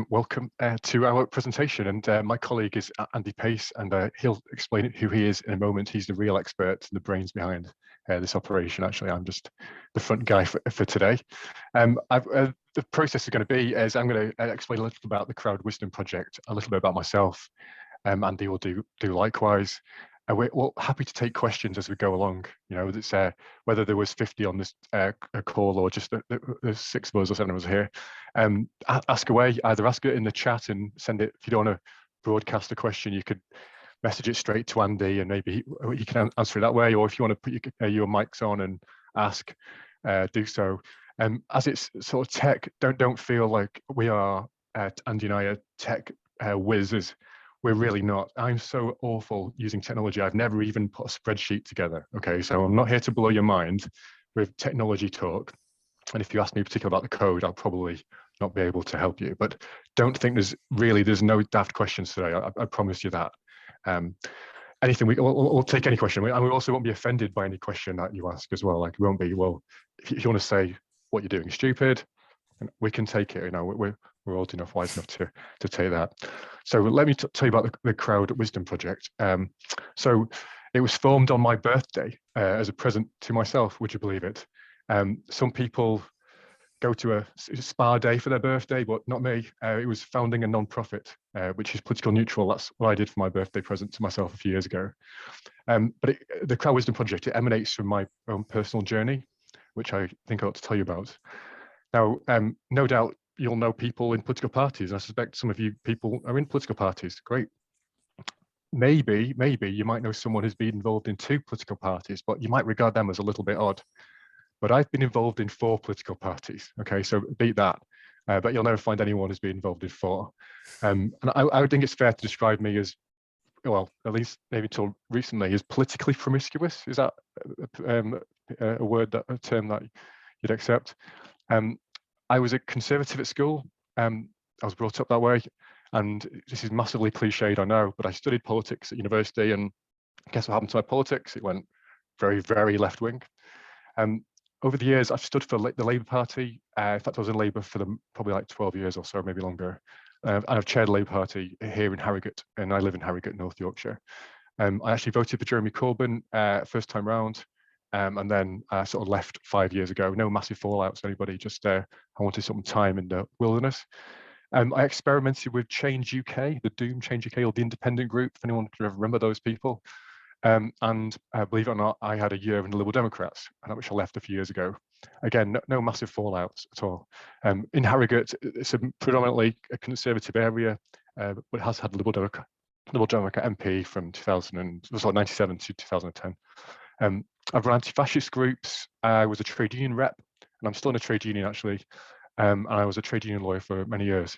welcome to our presentation. And my colleague is Andy Pace, and he'll explain who he is in a moment. He's the real expert and the brains behind this operation. Actually, I'm just the front guy for today. The process is going to be is I'm going to explain a little about the Crowd Wisdom Project, a little bit about myself. Andy will do likewise. We're happy to take questions as we go along. You know, it's whether there was 50 on this call or just the 6 of us or 7 of us here. Ask away. Either ask it in the chat and send it. If you don't want to broadcast a question, you could message it straight to Andy, and maybe you can answer it that way. Or if you want to put your mics on and ask, do so. As it's sort of tech, don't feel like we are Andy and I are tech whizzes. We're really not. I'm so awful using technology. I've never even put a spreadsheet together. Okay, so I'm not here to blow your mind with technology talk. And if you ask me particularly about the code, I'll probably not be able to help you. But don't think there's no daft questions today. I promise you that. Anything we'll take any question, and we also won't be offended by any question that you ask as well. Like we won't be. Well, if you want to say what you're doing is stupid, we can take it. You know, we're old enough, wise enough to take that. So let me tell you about the Crowd Wisdom Project. So it was formed on my birthday as a present to myself. Would you believe it? Some people go to a spa day for their birthday, but not me. It was founding a non-profit, which is political neutral. That's what I did for my birthday present to myself a few years ago. But the Crowd Wisdom Project, it emanates from my own personal journey, which I think I ought to tell you about. Now, no doubt you'll know people in political parties. I suspect some of you people are in political parties. Great. Maybe you might know someone who's been involved in 2 political parties, but you might regard them as a little bit odd. But I've been involved in 4 political parties. Okay, so beat that. But you'll never find anyone who's been involved in 4. And I would think it's fair to describe me as, well, at least maybe till recently, as politically promiscuous. Is that a term that you'd accept? I was a conservative at school. I was brought up that way, and this is massively cliched, I know, but I studied politics at university, and guess what happened to my politics? It went very, very left wing. Over the years, I've stood for the Labour Party. In fact, I was in Labour for probably like 12 years or so, maybe longer. And I've chaired the Labour Party here in Harrogate, and I live in Harrogate, North Yorkshire. I actually voted for Jeremy Corbyn first time round. And then I sort of left 5 years ago. No massive fallouts, anybody, just I wanted some time in the wilderness. I experimented with Change UK, the Doom Change UK, or the independent group, if anyone can remember those people. And believe it or not, I had a year in the Liberal Democrats, which I left a few years ago. Again, no massive fallouts at all. In Harrogate, it's predominantly a conservative area, but it has had a Liberal Democrat MP from 1997 to 2010. I've run anti-fascist groups. I was a trade union rep, and I'm still in a trade union actually. And I was a trade union lawyer for many years.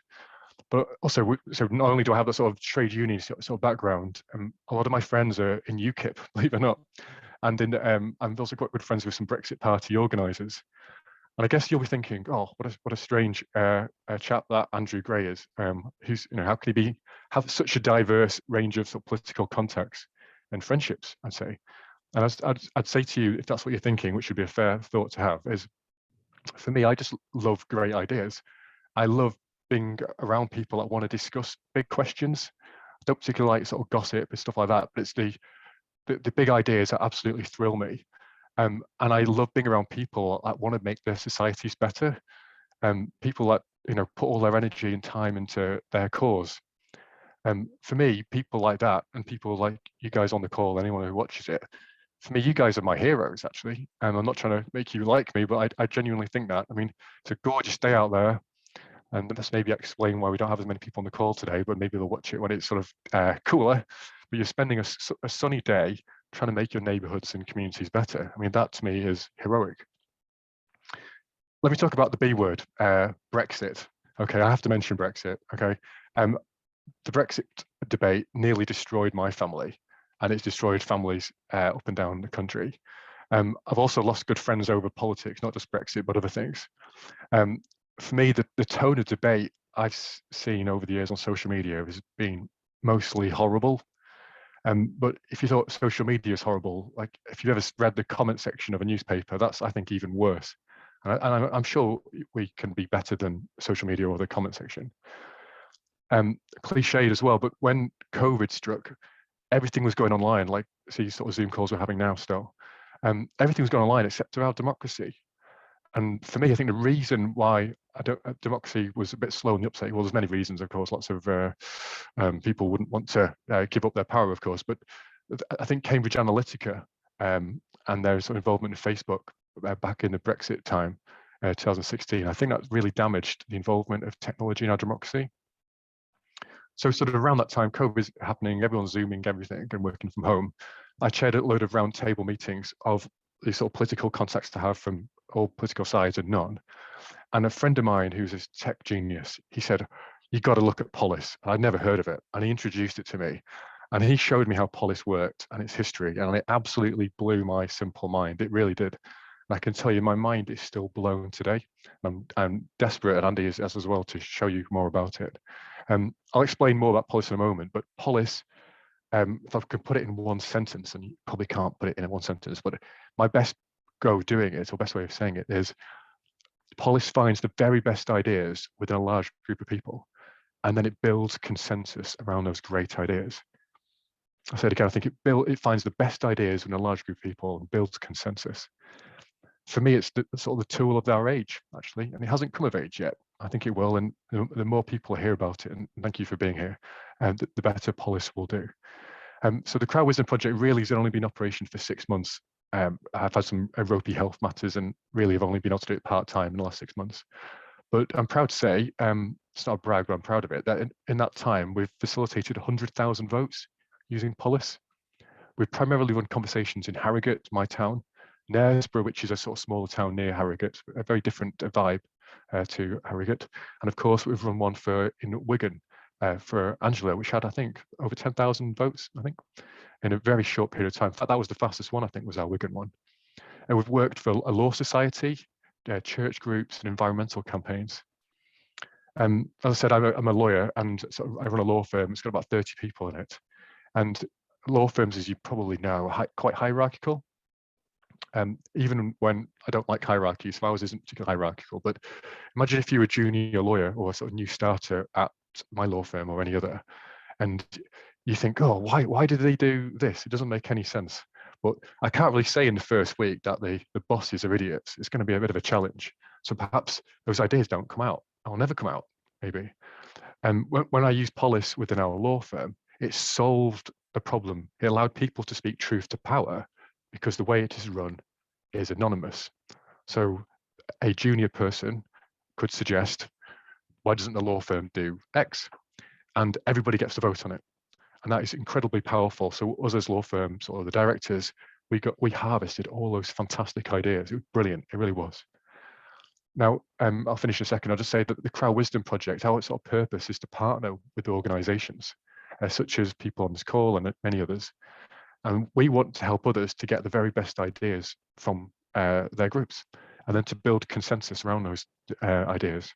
But also, so not only do I have that sort of trade union sort of background, a lot of my friends are in UKIP, believe it or not. And I'm also quite good friends with some Brexit Party organisers. And I guess you'll be thinking, oh, what a strange chap that Andrew Gray is. Who's, you know, how can he have such a diverse range of sort of political contacts and friendships? I'd say. And I'd say to you, if that's what you're thinking, which would be a fair thought to have, is for me, I just love great ideas. I love being around people that want to discuss big questions. I don't particularly like sort of gossip and stuff like that, but it's the big ideas that absolutely thrill me. And I love being around people that want to make their societies better. People that, you know, put all their energy and time into their cause. For me, people like that, and people like you guys on the call, anyone who watches it, for me, you guys are my heroes, actually. And I'm not trying to make you like me, but I genuinely think that. I mean, it's a gorgeous day out there. And let's maybe explain why we don't have as many people on the call today, but maybe they'll watch it when it's sort of cooler. But you're spending a sunny day trying to make your neighborhoods and communities better. I mean, that to me is heroic. Let me talk about the B word, Brexit. Okay, I have to mention Brexit, okay? The Brexit debate nearly destroyed my family, and it's destroyed families up and down the country. I've also lost good friends over politics, not just Brexit, but other things. For me, the tone of debate I've seen over the years on social media has been mostly horrible. But if you thought social media is horrible, like if you've ever read the comment section of a newspaper, that's, I think, even worse. And I'm sure we can be better than social media or the comment section. cliched as well, but when COVID struck, everything was going online, like see sort of Zoom calls we're having now still. Everything was going online except around democracy. And for me, I think the reason why democracy was a bit slow in the uptake, well, there's many reasons, of course. Lots of people wouldn't want to give up their power, of course. But I think Cambridge Analytica and their sort of involvement in Facebook back in the Brexit time, 2016, I think that really damaged the involvement of technology in our democracy. So sort of around that time, COVID is happening, everyone's Zooming everything and working from home. I chaired a load of roundtable meetings of these sort of political contacts to have from all political sides and none. And a friend of mine who's a tech genius, he said, "You've got to look at Polis." I'd never heard of it. And he introduced it to me. And he showed me how Polis worked and its history. And it absolutely blew my simple mind. It really did. And I can tell you, my mind is still blown today. I'm desperate, and Andy is as well, to show you more about it. I'll explain more about Polis in a moment, but Polis, if I could put it in one sentence, and you probably can't put it in one sentence, but my best go doing it, or best way of saying it, is Polis finds the very best ideas within a large group of people, and then it builds consensus around those great ideas. I said again, I think it finds the best ideas within a large group of people and builds consensus. For me, it's sort of the tool of our age, actually, and it hasn't come of age yet. I think it will, and the more people hear about it, and thank you for being here, the better Polis will do. So the Crowd Wisdom Project really has only been in operation for 6 months. I've had some ropey health matters and really have only been able to do it part-time in the last 6 months. But I'm proud to say, it's not a brag, but I'm proud of it, that in that time, we've facilitated 100,000 votes using Polis. We've primarily run conversations in Harrogate, my town, Knaresborough, which is a sort of smaller town near Harrogate, a very different vibe to Harrogate. And of course, we've run one in Wigan for Angela, which had, I think, over 10,000 votes, I think, in a very short period of time. In fact, that was the fastest one, I think, was our Wigan one. And we've worked for a law society, church groups, and environmental campaigns. As I said, I'm a lawyer, and so I run a law firm. It's got about 30 people in it. And law firms, as you probably know, are quite hierarchical. Even when I don't like hierarchy, so ours isn't particularly hierarchical, but imagine if you were a junior lawyer or a sort of new starter at my law firm or any other, and you think, oh, why did they do this? It doesn't make any sense. But I can't really say in the first week that the bosses are idiots. It's going to be a bit of a challenge. So perhaps those ideas don't come out. I'll never come out, maybe. And when I used Polis within our law firm, it solved the problem. It allowed people to speak truth to power, because the way it is run is anonymous. So a junior person could suggest, why doesn't the law firm do X? And everybody gets to vote on it. And that is incredibly powerful. So us as law firms, or the directors, we harvested all those fantastic ideas. It was brilliant, it really was. Now, I'll finish in a second. I'll just say that the Crowd Wisdom Project, our sort of purpose is to partner with organizations, such as people on this call and many others. And we want to help others to get the very best ideas from their groups, and then to build consensus around those ideas.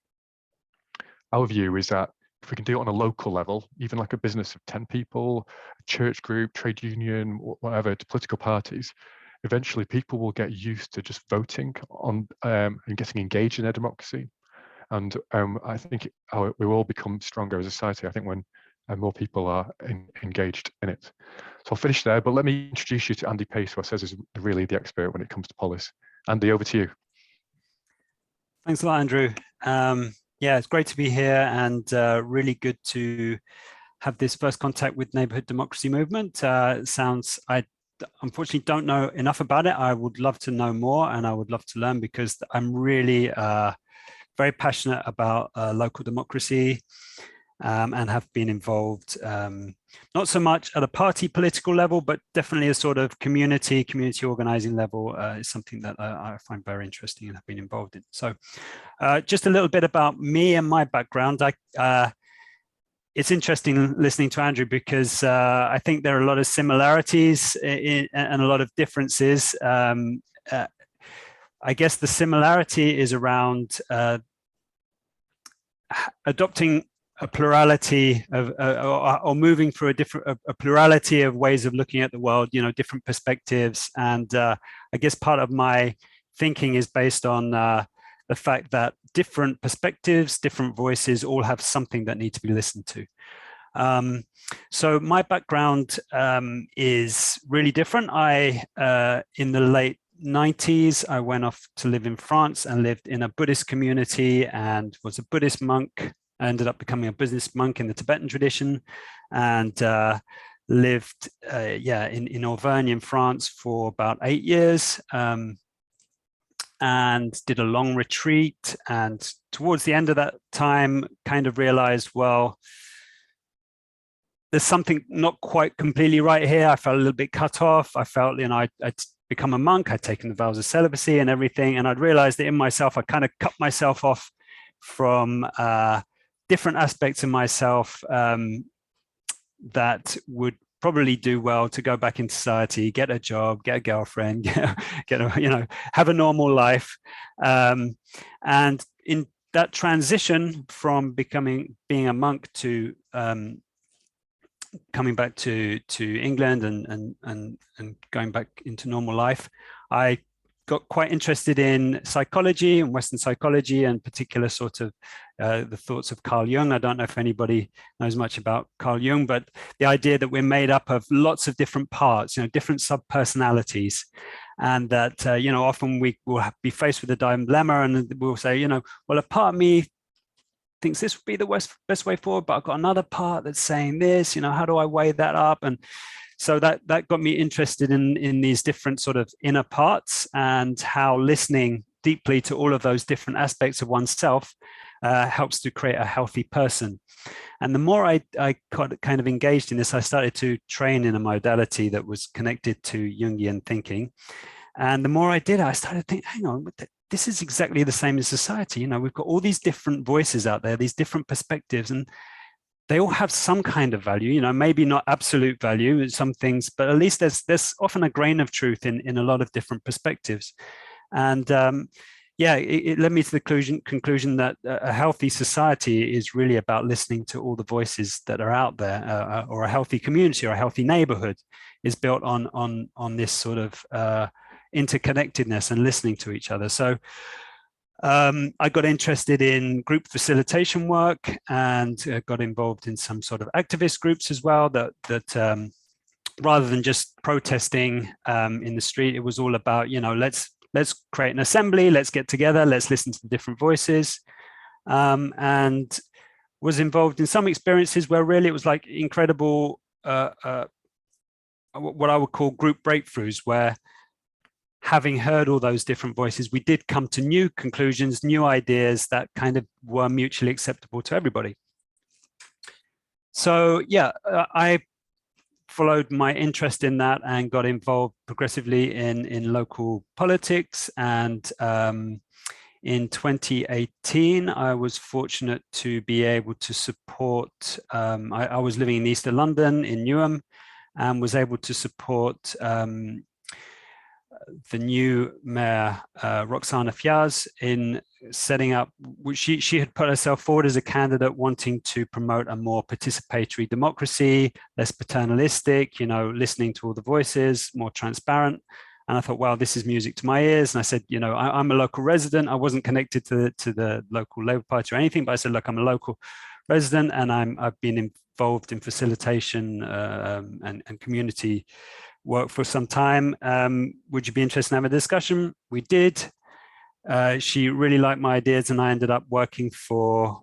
Our view is that if we can do it on a local level, even like a business of 10 people, a church group, trade union, whatever, to political parties, eventually people will get used to just voting on and getting engaged in their democracy. And I think we will all become stronger as a society, I think, when more people are engaged in it. So I'll finish there, but let me introduce you to Andy Pace, who I says is really the expert when it comes to Polis. Andy, over to you. Thanks a lot, Andrew. Yeah, it's great to be here, and really good to have this first contact with Neighbourhood Democracy Movement. I unfortunately don't know enough about it. I would love to know more, and I would love to learn, because I'm really very passionate about local democracy, and have been involved, not so much at a party political level, but definitely a sort of community organizing level is something that I find very interesting and have been involved in. So just a little bit about me and my background. It's interesting listening to Andrew, because I think there are a lot of similarities and a lot of differences. I guess the similarity is around adopting a plurality of, or moving through a plurality of ways of looking at the world, different perspectives. And I guess part of my thinking is based on the fact that different perspectives, different voices all have something that need to be listened to. So my background is really different. In the late 90s, I went off to live in France and lived in a Buddhist community and was a Buddhist monk. I ended up becoming a Buddhist monk in the Tibetan tradition, and lived in Auvergne in France for about 8 years, and did a long retreat. And towards the end of that time, kind of realized, well, there's something not quite completely right here. I felt a little bit cut off. I felt, I'd become a monk, I'd taken the vows of celibacy and everything, and I'd realized that in myself, I kind of cut myself off from different aspects of myself that would probably do well to go back into society, get a job, get a girlfriend, have a normal life. And in that transition from being a monk to coming back to England and going back into normal life, I got quite interested in psychology and Western psychology, and particular sort of the thoughts of Carl Jung. I don't know if anybody knows much about Carl Jung, but the idea that we're made up of lots of different parts, different sub-personalities, and that, often we will be faced with a dilemma and we'll say, well, a part of me thinks this would be the best way forward, but I've got another part that's saying this, how do I weigh that up? And so that got me interested in these different sort of inner parts, and how listening deeply to all of those different aspects of oneself helps to create a healthy person. And the more I got kind of engaged in this, I started to train in a modality that was connected to Jungian thinking. And the more I did, I started to think, hang on, this is exactly the same as society. We've got all these different voices out there, these different perspectives, and they all have some kind of value, maybe not absolute value in some things, but at least there's often a grain of truth in a lot of different perspectives. And it led me to the conclusion that a healthy society is really about listening to all the voices that are out there, or a healthy community or a healthy neighborhood is built on this sort of interconnectedness and listening to each other. So I got interested in group facilitation work, and got involved in some sort of activist groups as well, that rather than just protesting in the street, it was all about, let's create an assembly, let's get together, let's listen to the different voices, and was involved in some experiences where really it was like incredible, what I would call group breakthroughs, where having heard all those different voices, we did come to new conclusions, new ideas that kind of were mutually acceptable to everybody. So I followed my interest in that and got involved progressively in local politics. And in 2018, I was fortunate to be able to support, I was living in East London in Newham, and was able to support the new mayor, Roxana Fiaz, in setting up, which she had put herself forward as a candidate wanting to promote a more participatory democracy, less paternalistic, listening to all the voices, more transparent. And I thought, wow, this is music to my ears. And I said, I'm a local resident. I wasn't connected to the local Labour Party or anything, but I said, look, I'm a local resident, and I've been involved in facilitation and community work for some time. Would you be interested in having a discussion? We did. She really liked my ideas, and I ended up working to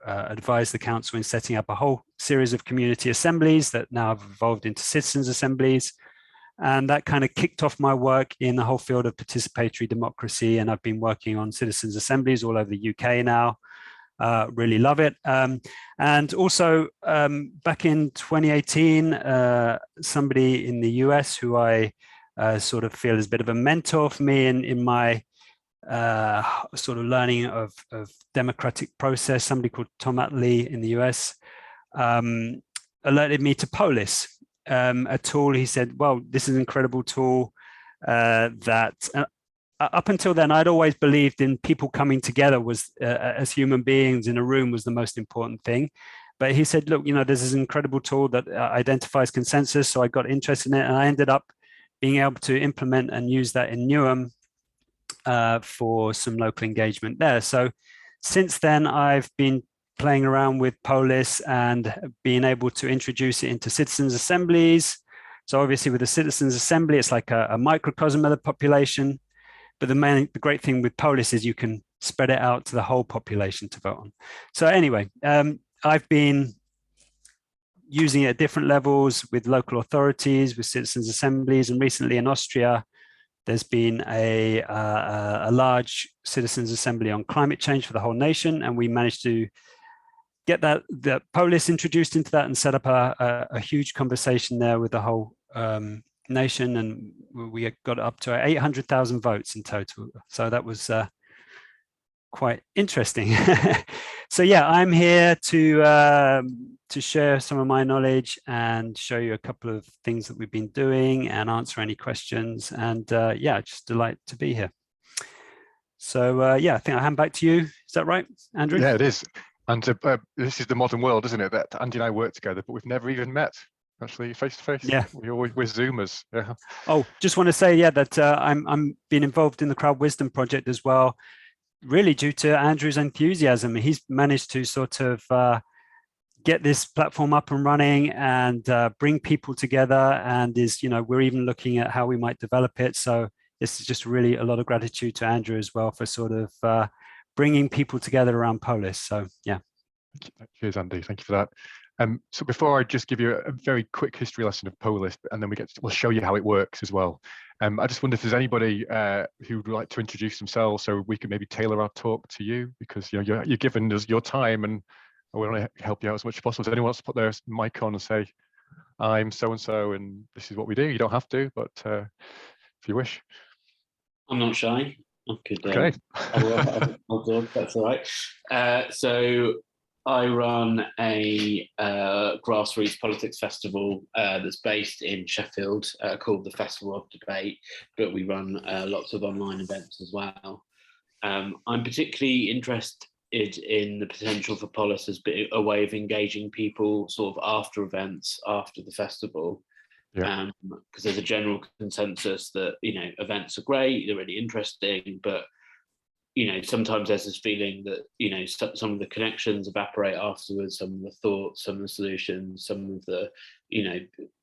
advise the council in setting up a whole series of community assemblies that now have evolved into citizens' assemblies. And that kind of kicked off my work in the whole field of participatory democracy. And I've been working on citizens' assemblies all over the UK now. Really love it. And also back in 2018, somebody in the US who I sort of feel is a bit of a mentor for me in my sort of learning of democratic process, somebody called Tom Atley in the US, alerted me to Polis, a tool. He said, well, this is an incredible tool that up until then, I'd always believed in people coming together was as human beings in a room was the most important thing. But he said, look, there's this incredible tool that identifies consensus. So I got interested in it, and I ended up being able to implement and use that in Newham. for some local engagement there. So since then, I've been playing around with Polis and being able to introduce it into citizens' assemblies. So obviously with a citizens' assembly, it's like a microcosm of the population. But the great thing with Polis is you can spread it out to the whole population to vote on. So anyway, I've been using it at different levels with local authorities, with citizens' assemblies, and recently in Austria, there's been a large citizens' assembly on climate change for the whole nation, and we managed to get the Polis introduced into that and set up a huge conversation there with the whole nation, and we got up to 800,000 votes in total. So that was quite interesting. So yeah, I'm here to share some of my knowledge and show you a couple of things that we've been doing and answer any questions. And yeah, just delight to be here. So yeah, I think I'll hand back to you. Is that right, Andrew? Yeah, it is. And this is the modern world, isn't it? That Andy and I work together, but we've never even met, actually, face to face. Yeah. We're Zoomers. Yeah. Oh, just want to say, yeah, that I'm being involved in the Crowd Wisdom project as well, really due to Andrew's enthusiasm. He's managed to sort of get this platform up and running and bring people together, and we're even looking at how we might develop it. So this is just really a lot of gratitude to Andrew as well for sort of bringing people together around Polis. So yeah. Cheers, Andy. Thank you for that. So before I just give you a very quick history lesson of Polis, and then we'll show you how it works as well. I just wonder if there's anybody who would like to introduce themselves, so we can maybe tailor our talk to you, because you're giving us your time, and we want to help you out as much as possible. Does anyone wants to put their mic on and say, "I'm so and so, and this is what we do"? You don't have to, but if you wish. I'm not shy. I could. Okay. I'll do it. That's all right. So I run a grassroots politics festival that's based in Sheffield called the Festival of Debate, but we run lots of online events as well. I'm particularly interested in the potential for Polis as a way of engaging people sort of after events, after the festival. Yeah. Because there's a general consensus that events are great, they're really interesting, but sometimes there's this feeling that some of the connections evaporate afterwards, some of the thoughts, some of the solutions, some of the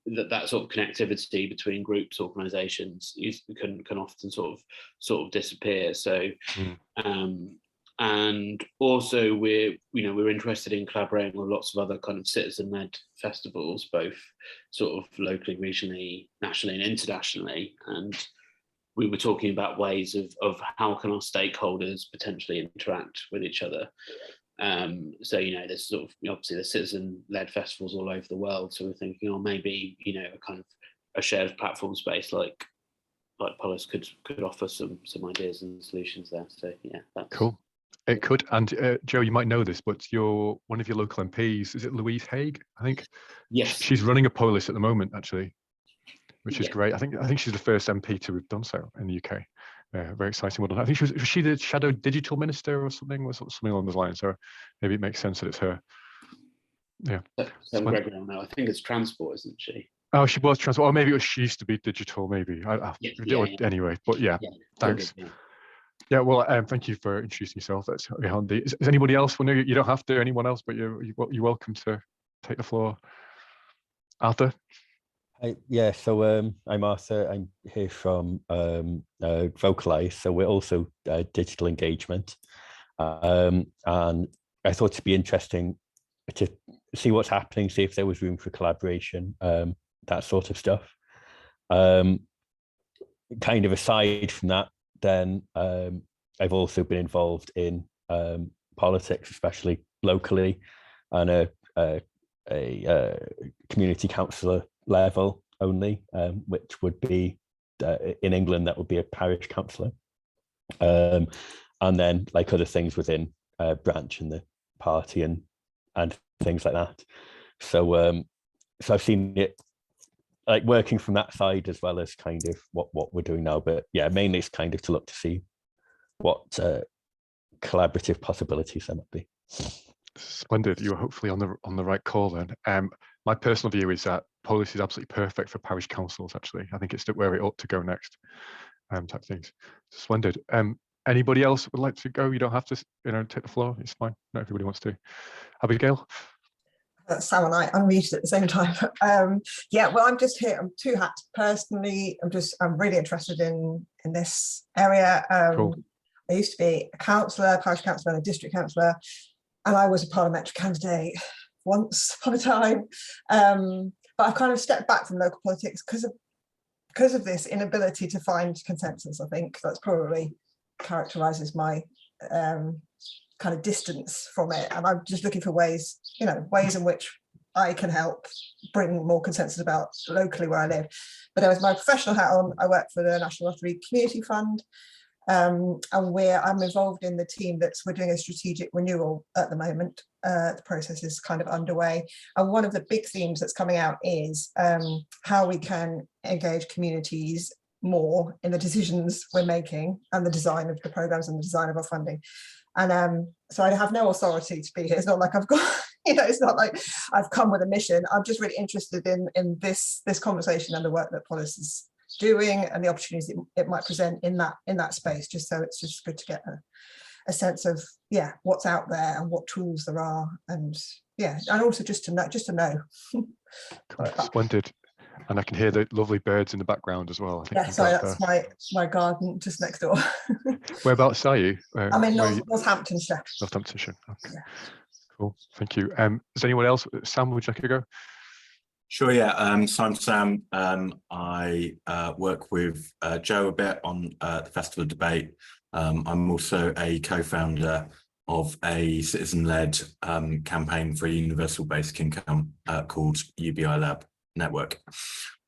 that sort of connectivity between groups, organizations can often sort of disappear. So and also we're interested in collaborating with lots of other kind of citizen-led festivals, both sort of locally, regionally, nationally and internationally. And we were talking about ways of how can our stakeholders potentially interact with each other. So there's sort of obviously there's citizen-led festivals all over the world. So we're thinking, maybe a kind of a shared platform space like Polis could offer some ideas and solutions there. So yeah, that's cool. It could. And Joe, you might know this, but one of your local MPs, is it Louise Haigh? I think. Yes. She's running a Polis at the moment, actually, which is great. I think she's the first MP to have done so in the UK. Very exciting. Well done. I think was she the shadow digital minister or something? Something along those lines. So maybe it makes sense that it's her. Yeah. I think it's transport, isn't she? Oh, she was transport. Or maybe she used to be digital. Maybe. Anyway, but yeah. Thanks. Yeah, well, thank you for introducing yourself. That's very handy. Is anybody else? Well, no, you don't have to. Anyone else? But you're welcome to take the floor. Arthur. Yeah, so I'm Arthur. I'm here from Vocalize. So we're also digital engagement, and I thought it'd be interesting to see what's happening, see if there was room for collaboration, that sort of stuff. Kind of aside from that, then I've also been involved in politics, especially locally, and a community councillor level only, which would be in England, that would be a parish councillor, and then like other things within branch in the party and things like that. So so I've seen it like working from that side as well as kind of what we're doing now. But yeah, mainly it's kind of to look to see what collaborative possibilities there might be. Splendid. You were hopefully on the right call then. My personal view is that Polis is absolutely perfect for parish councils. Actually, I think it's where it ought to go next. type things. Splendid. Anybody else would like to go? You don't have to, take the floor. It's fine. Not everybody wants to. Abigail? Sam and I unmuted at the same time. Yeah, well, I'm just here. I'm two hats. Personally, I'm really interested in this area. Cool. I used to be a councillor, parish councillor, and a district councillor, and I was a parliamentary candidate once upon a time. But I've kind of stepped back from local politics because of this inability to find consensus. I think that's probably characterises my kind of distance from it, and I'm just looking for ways in which I can help bring more consensus about locally where I live. But there was my professional hat on. I work for the National Lottery Community Fund, and I'm involved in the team we're doing a strategic renewal at the moment. The process is kind of underway, and one of the big themes that's coming out is how we can engage communities more in the decisions we're making and the design of the programs and the design of our funding. And so I have no authority to be here. It's not like I've got, it's not like I've come with a mission. I'm just really interested in this conversation and the work that Polis is doing and the opportunities it might present in that space. So it's just good to get a sense of what's out there and what tools there are, and also just to know. Splendid. And I can hear the lovely birds in the background as well. I think Yeah, sorry, that's my garden just next door. Whereabouts are you? I'm in Northamptonshire. Northamptonshire. Okay. Yeah. Cool. Thank you. Does anyone else? Sam, would you like to go? Sure. Yeah. So I'm Sam. I work with Joe a bit on the Festival of Debate. I'm also a co-founder of a citizen-led campaign for a universal basic income called UBI Lab Network.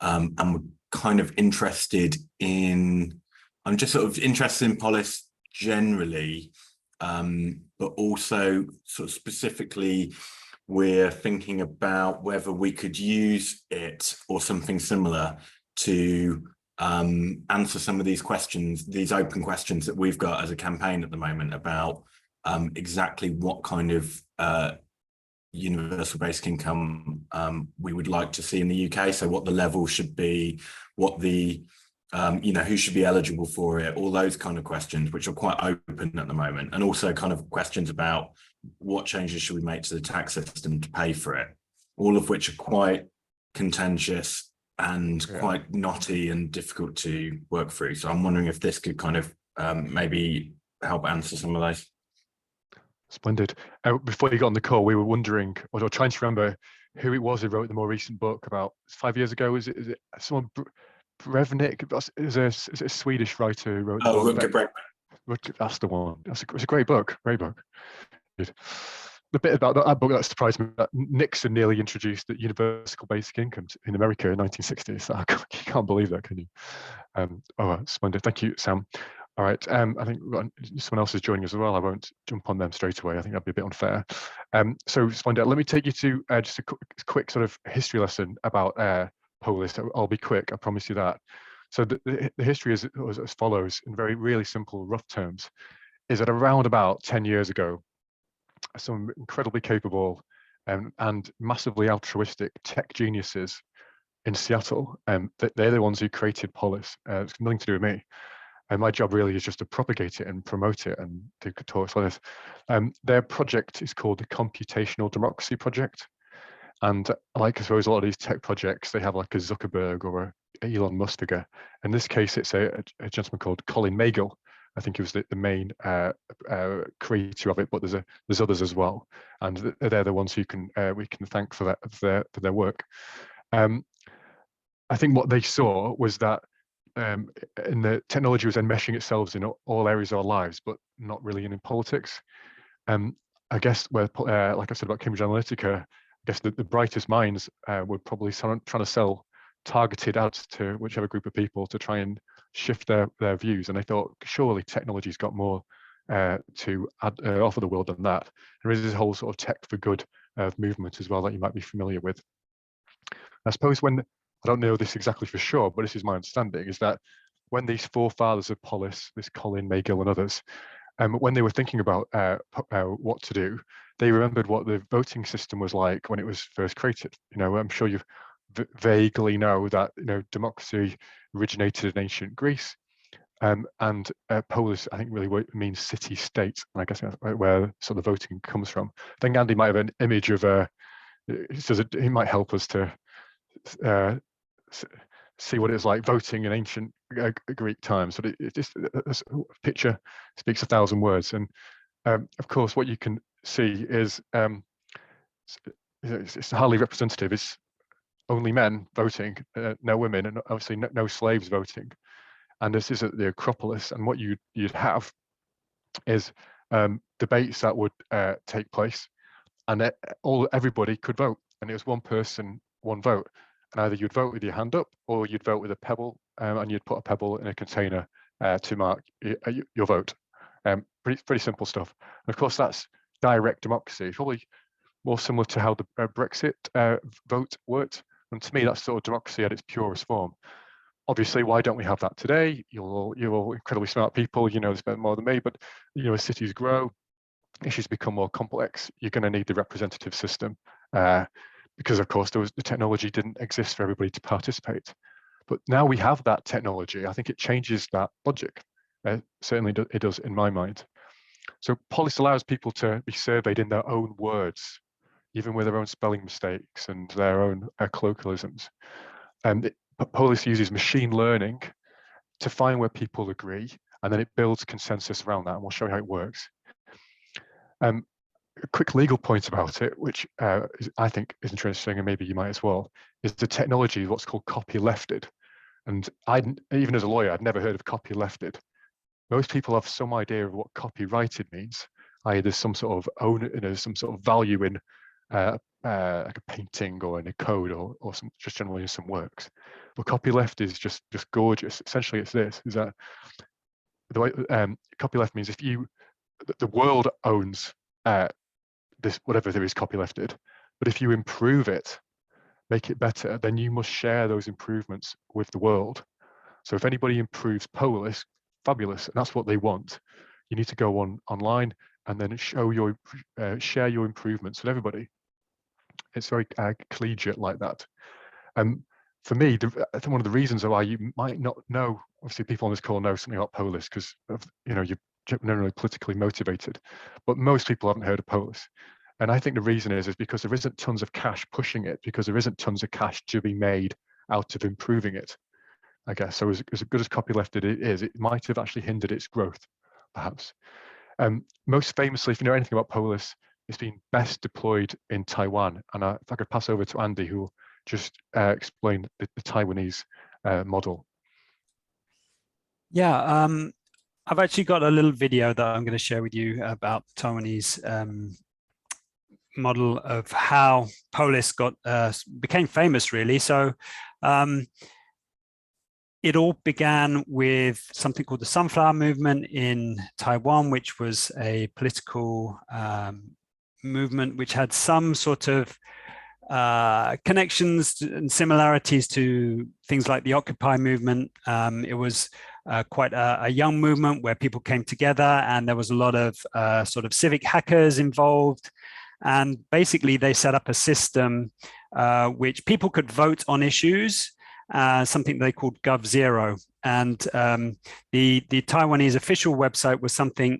And we're kind of interested in, I'm just sort of interested in Polis generally, but also sort of specifically, we're thinking about whether we could use it or something similar to answer some of these questions, these open questions that we've got as a campaign at the moment about exactly what kind of universal basic income we would like to see in the UK. So what the level should be, what the who should be eligible for it, all those kind of questions, which are quite open at the moment, and also kind of questions about what changes should we make to the tax system to pay for it, all of which are quite contentious and quite knotty and difficult to work through. So I'm wondering if this could kind of maybe help answer some of those. Splendid. Before you got on the call, we were wondering, or trying to remember who it was who wrote the more recent book about 5 years ago. Is it someone, Brevnik? Is it a Swedish writer who wrote the book? That's the one. It's a great book. Great book. Good. The bit about that book that surprised me, that Nixon nearly introduced the universal basic income in America in 1960s. You can't believe that, can you? Splendid. Thank you, Sam. All right, I think someone else is joining us as well. I won't jump on them straight away. I think that'd be a bit unfair. So Splendid, let me take you to just a quick sort of history lesson about Polis. I'll be quick, I promise you that. So the history is as follows, in very really simple, rough terms, is that around about 10 years ago, some incredibly capable and massively altruistic tech geniuses in Seattle, they're the ones who created Polis. It's nothing to do with me. And my job really is just to propagate it and promote it and do talks like this. Their project is called the Computational Democracy Project. And like I suppose a lot of these tech projects, they have like a Zuckerberg or a Elon Musk figure. In this case, it's a gentleman called Colin Magel. I think he was the main creator of it, but there's others as well. And they're the ones who we can thank for their work. I think what they saw was that in the technology was enmeshing itself in all areas of our lives, but not really in politics. I guess like I said about Cambridge Analytica, I guess the brightest minds were probably trying to sell targeted ads to whichever group of people to try and shift their views. And they thought, surely technology's got more to offer the world than that. There is this whole sort of tech for good movement as well that you might be familiar with. I suppose I don't know this exactly for sure, but this is my understanding, is that when these forefathers of Polis, this Colin, Magel and others, when they were thinking about what to do, they remembered what the voting system was like when it was first created. I'm sure you vaguely know that democracy originated in ancient Greece, And Polis, I think, really means city-state, and I guess that's where sort of voting comes from. I think Andy might have an image of he might help us to see what it's like voting in ancient Greek times. But it just a picture speaks 1,000 words, and of course, what you can see is it's hardly representative. It's only men voting, no women, and obviously no slaves voting. And this is at the Acropolis, and what you'd have is debates that would take place, and everybody could vote, and it was one person, one vote. And either you'd vote with your hand up, or you'd vote with a pebble, and you'd put a pebble in a container to mark your vote. Pretty simple stuff. And of course, that's direct democracy. It's probably more similar to how the Brexit vote worked. And to me, that's sort of democracy at its purest form. Obviously, why don't we have that today? You're all incredibly smart people, you know this better more than me, but as cities grow, issues become more complex, you're going to need the representative system because, of course, the technology didn't exist for everybody to participate. But now we have that technology. I think it changes that logic. Certainly it does in my mind. So Polis allows people to be surveyed in their own words, even with their own spelling mistakes and their own colloquialisms. And Polis uses machine learning to find where people agree, and then it builds consensus around that, and we'll show you how it works. A quick legal point about it, which I think is interesting, and maybe you might as well, is the technology, what's called copylefted. And even as a lawyer, I'd never heard of copylefted. Most people have some idea of what copyrighted means, i.e. there's some sort of some sort of value in like a painting or in a code or just generally in some works. But copyleft is just gorgeous. Essentially, it's this: is that the way copyleft means if the world owns this, whatever there is copylefted, but if you improve it, make it better, then you must share those improvements with the world. So if anybody improves Polis, fabulous, and that's what they want. You need to go online and then share your improvements with everybody. It's very collegiate like that. For me, I think one of the reasons why you might not know, obviously people on this call know something about Polis because you're generally politically motivated, but most people haven't heard of Polis. And I think the reason is because there isn't tons of cash pushing it, because there isn't tons of cash to be made out of improving it, I guess. So as good as copylefted it is, it might have actually hindered its growth, perhaps. Most famously, if you know anything about Polis, it's been best deployed in Taiwan. And if I could pass over to Andy, who will just explain the Taiwanese model. Yeah, I've actually got a little video that I'm going to share with you about Taiwanese model of how Polis became famous, really. So it all began with something called the Sunflower Movement in Taiwan, which was a political movement which had some sort of connections and similarities to things like the Occupy movement. It was quite a young movement where people came together, and there was a lot of sort of civic hackers involved. And basically they set up a system which people could vote on issues, something they called Gov0. And the Taiwanese official website was something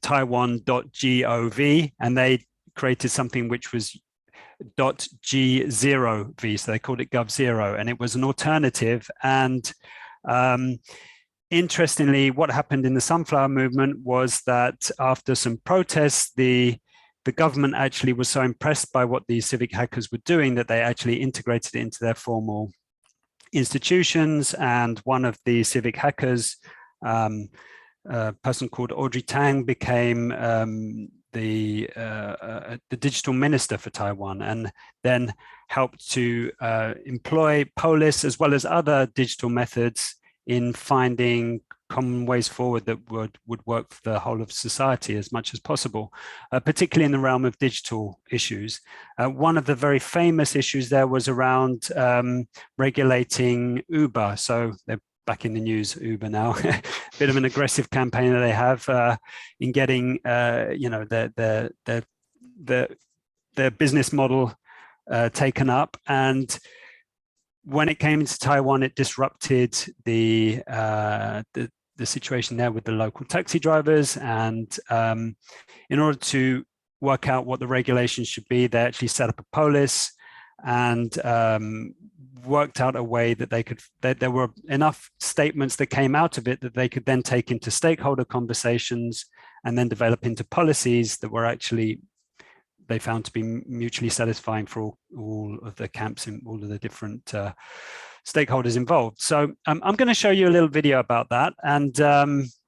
Taiwan.gov, and they created something which was .g0v, so they called it Gov0, and it was an alternative. And interestingly, what happened in the Sunflower Movement was that after some protests, the government actually was so impressed by what these civic hackers were doing that they actually integrated it into their formal institutions. And one of the civic hackers, a person called Audrey Tang, became the digital minister for Taiwan, and then helped to employ Polis as well as other digital methods in finding common ways forward that would work for the whole of society as much as possible, particularly in the realm of digital issues. One of the very famous issues there was around regulating Uber. So they're back in the news, Uber now, bit of an aggressive campaign that they have in getting their business model taken up. And when it came into Taiwan, it disrupted the situation there with the local taxi drivers. And in order to work out what the regulations should be, they actually set up a Polis and worked out a way that they could, that there were enough statements that came out of it that they could then take into stakeholder conversations and then develop into policies that were actually, they found to be mutually satisfying for all of the camps and all of the different stakeholders involved. So I'm going to show you a little video about that, and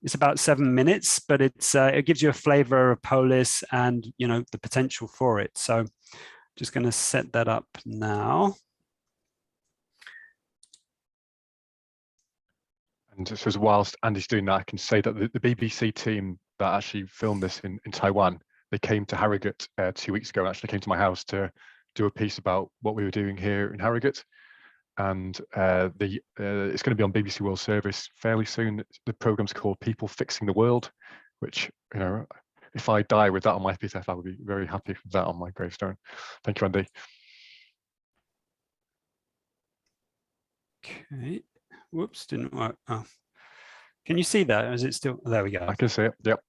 it's about 7 minutes, but it gives you a flavor of Polis and the potential for it. So just going to set that up now. And just as whilst Andy's doing that, I can say that the BBC team that actually filmed this in Taiwan, they came to Harrogate 2 weeks ago and actually came to my house to do a piece about what we were doing here in Harrogate. And it's going to be on BBC World Service fairly soon. The program's called People Fixing the World, which, if I die with that on my epitaph, I would be very happy with that on my gravestone. Thank you, Andy. Okay. Whoops, didn't work. Oh. Can you see that? Is it still? There we go. I can see it. Yep.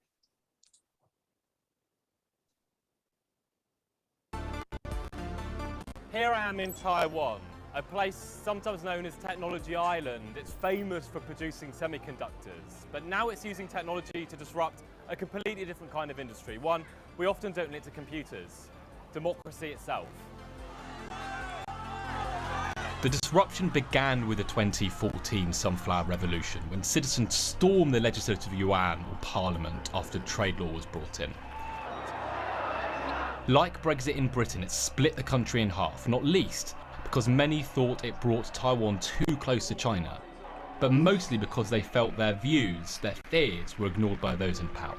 Here I am in Taiwan, a place sometimes known as Technology Island. It's famous for producing semiconductors, but now it's using technology to disrupt a completely different kind of industry, one we often don't link to computers: democracy itself. The disruption began with the 2014 Sunflower Revolution, when citizens stormed the Legislative Yuan, or Parliament, after trade law was brought in. Like Brexit in Britain, it split the country in half, not least because many thought it brought Taiwan too close to China, but mostly because they felt their views, their fears, were ignored by those in power.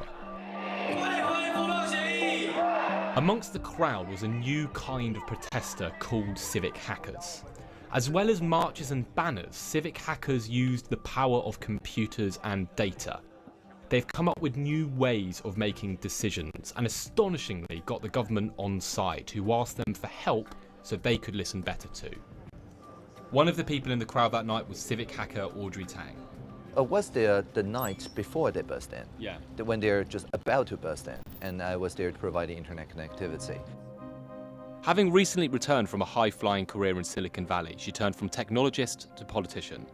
Amongst the crowd was a new kind of protester called Civic hackers. As well as marches and banners, Civic hackers used the power of computers and data. They've come up with new ways of making decisions and astonishingly got the government on side, who asked them for help so they could listen better too. One of the people in the crowd that night was Civic hacker Audrey Tang. Was there the night before they burst in? Yeah. When they're just about to burst in, and I was there to provide the internet connectivity. Having recently returned from a high-flying career in Silicon Valley, she turned from technologist to politician.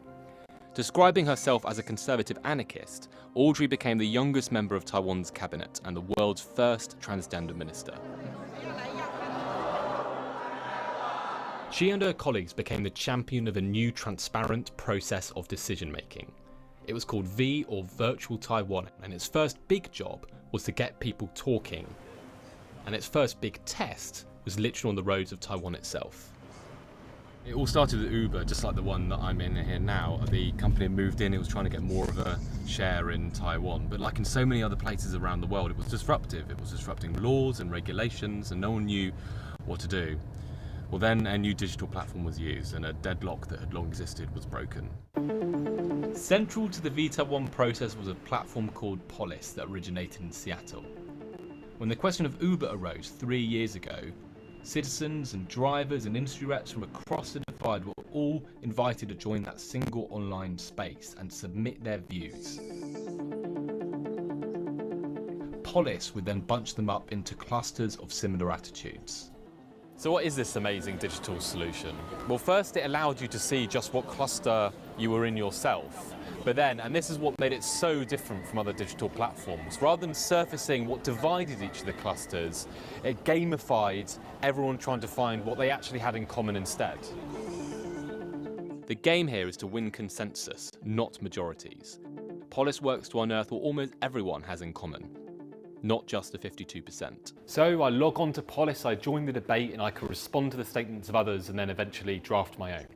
Describing herself as a conservative anarchist, Audrey became the youngest member of Taiwan's cabinet and the world's first transgender minister. She and her colleagues became the champion of a new transparent process of decision-making. It was called V, or Virtual Taiwan, and its first big job was to get people talking. And its first big test was literally on the roads of Taiwan itself. It all started with Uber, just like the one that I'm in here now. The company moved in, it was trying to get more of a share in Taiwan, but like in so many other places around the world, it was disruptive. It was disrupting laws and regulations, and no one knew what to do. Well, then a new digital platform was used, and a deadlock that had long existed was broken. Central to the V1 process was a platform called Polis that originated in Seattle. When the question of Uber arose 3 years ago, citizens and drivers and industry reps from across the divide were all invited to join that single online space and submit their views. Polis would then bunch them up into clusters of similar attitudes. So what is this amazing digital solution? Well, first it allowed you to see just what cluster you were in yourself. But then, and this is what made it so different from other digital platforms, rather than surfacing what divided each of the clusters, it gamified everyone trying to find what they actually had in common instead. The game here is to win consensus, not majorities. Polis works to unearth what almost everyone has in common, not just the 52%. So I log on to Polis, I join the debate, and I can respond to the statements of others and then eventually draft my own.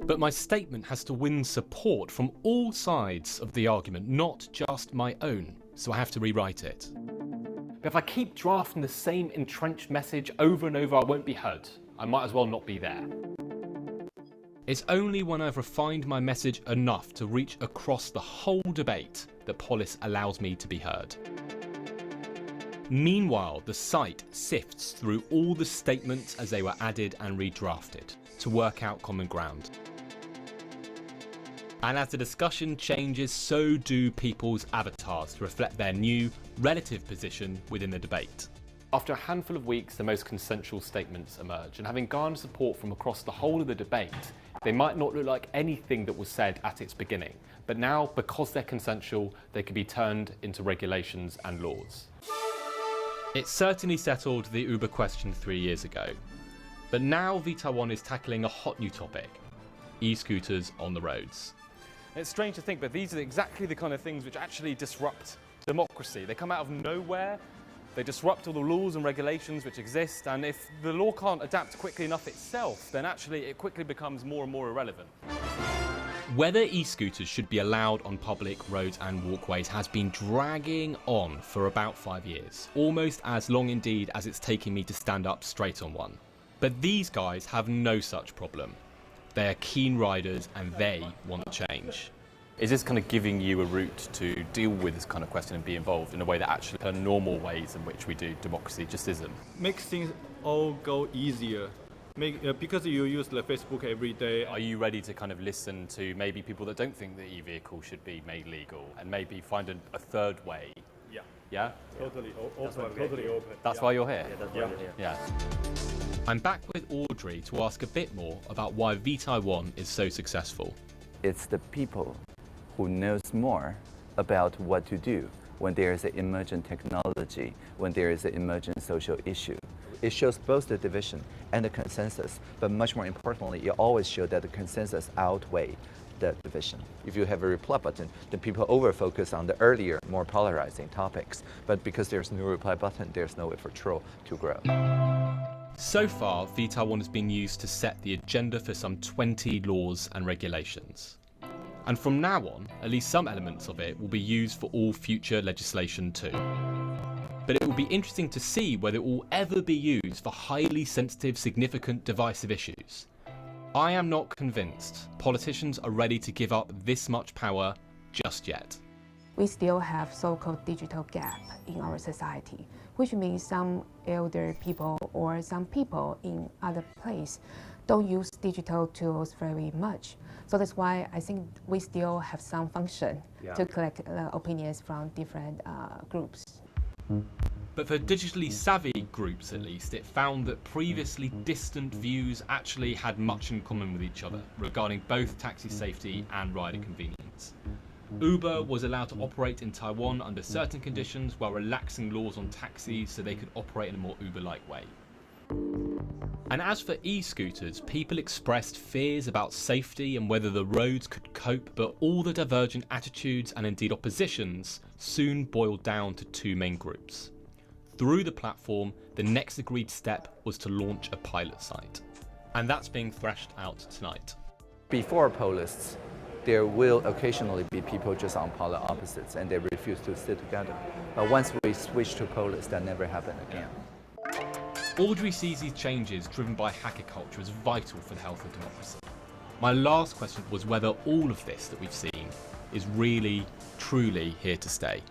But my statement has to win support from all sides of the argument, not just my own, so I have to rewrite it. But if I keep drafting the same entrenched message over and over, I won't be heard. I might as well not be there. It's only when I've refined my message enough to reach across the whole debate that Polis allows me to be heard. Meanwhile, the site sifts through all the statements as they were added and redrafted to work out common ground. And as the discussion changes, so do people's avatars to reflect their new relative position within the debate. After a handful of weeks, the most consensual statements emerge, and having garnered support from across the whole of the debate, they might not look like anything that was said at its beginning, but now, because they're consensual, they can be turned into regulations and laws. It certainly settled the Uber question 3 years ago, but now Taiwan is tackling a hot new topic: e-scooters on the roads. It's strange to think, but these are exactly the kind of things which actually disrupt democracy. They come out of nowhere, they disrupt all the rules and regulations which exist, and if the law can't adapt quickly enough itself, then actually it quickly becomes more and more irrelevant. Whether e-scooters should be allowed on public roads and walkways has been dragging on for about 5 years, almost as long indeed as it's taking me to stand up straight on one. But these guys have no such problem. They are keen riders and they want change. Is this kind of giving you a route to deal with this kind of question and be involved in a way that actually the normal ways in which we do democracy just isn't? Make things all go easier. Because you use the Facebook every day. Are you ready to kind of listen to maybe people that don't think that e-vehicle should be made legal and maybe find a third way? Yeah. Yeah? Totally open. That's why you're here? Yeah, that's why you're here. Yeah. I'm back with Audrey to ask a bit more about why Taiwan is so successful. It's the people who knows more about what to do when there is an emergent technology, when there is an emergent social issue. It shows both the division and the consensus, but much more importantly, it always shows that the consensus outweighs the division. If you have a reply button, then people over-focus on the earlier, more polarizing topics. But because there's no reply button, there's no way for troll to grow. So far, Taiwan has been used to set the agenda for some 20 laws and regulations. And from now on, at least some elements of it will be used for all future legislation too. But it will be interesting to see whether it will ever be used for highly sensitive, significant, divisive issues. I am not convinced politicians are ready to give up this much power just yet. We still have so-called digital gap in our society, which means some elder people or some people in other places don't use digital tools very much. So that's why I think we still have some function to collect opinions from different groups. But for digitally savvy groups at least, it found that previously distant views actually had much in common with each other regarding both taxi safety and rider convenience. Uber was allowed to operate in Taiwan under certain conditions while relaxing laws on taxis so they could operate in a more Uber-like way. And as for e-scooters, people expressed fears about safety and whether the roads could cope, but all the divergent attitudes and indeed oppositions soon boiled down to two main groups. Through the platform, the next agreed step was to launch a pilot site. And that's being thrashed out tonight. Before Polis, there will occasionally be people just on polar opposites and they refuse to sit together. But once we switch to Polis, that never happened again. Audrey sees these changes driven by hacker culture as vital for the health of democracy. My last question was whether all of this that we've seen is really, truly here to stay.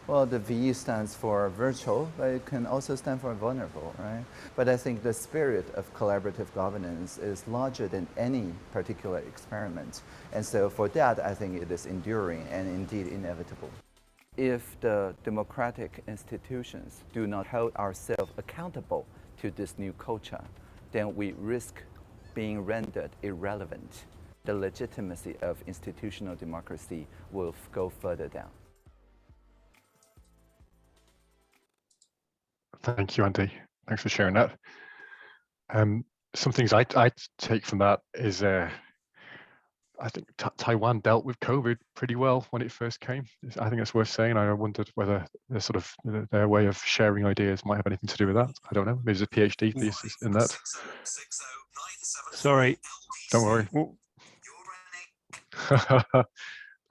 Well, the V stands for virtual, but it can also stand for vulnerable, right? But I think the spirit of collaborative governance is larger than any particular experiment. And so for that, I think it is enduring and indeed inevitable. If the democratic institutions do not hold ourselves accountable to this new culture, then we risk being rendered irrelevant. The legitimacy of institutional democracy will go further down. Thank you, Andy. Thanks for sharing that. Some things I take from that is I think Taiwan dealt with COVID pretty well when it first came. I think it's worth saying. I wondered whether their way of sharing ideas might have anything to do with that. I don't know. Maybe there's a PhD thesis in that. Sorry. Don't worry. Don't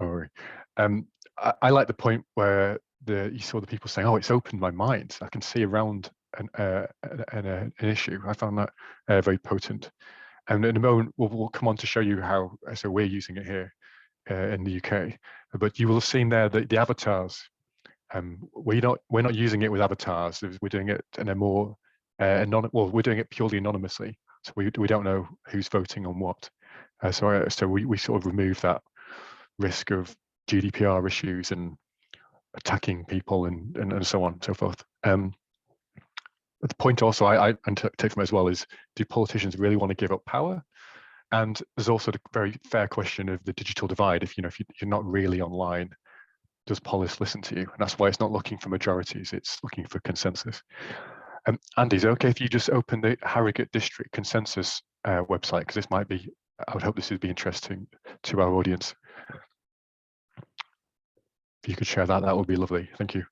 worry. I like the point where you saw the people saying, "Oh, it's opened my mind. I can see around an issue." I found that very potent. And in a moment, we'll come on to show you how we're using it here in the UK. But you will have seen there the avatars we're not using it with avatars. We're doing it in a more we're doing it purely anonymously, so we don't know who's voting on what. So we sort of remove that risk of GDPR issues and attacking people and so on and so forth. But the point also I take from it as well is, do politicians really want to give up power? And there's also the very fair question of the digital divide. If you're not really online, does Polis listen to you? And that's why it's not looking for majorities, it's looking for consensus. Andy, is it okay if you just open the Harrogate District Consensus website? Because this might be, I would hope this would be interesting to our audience. If you could share that, that would be lovely. Thank you.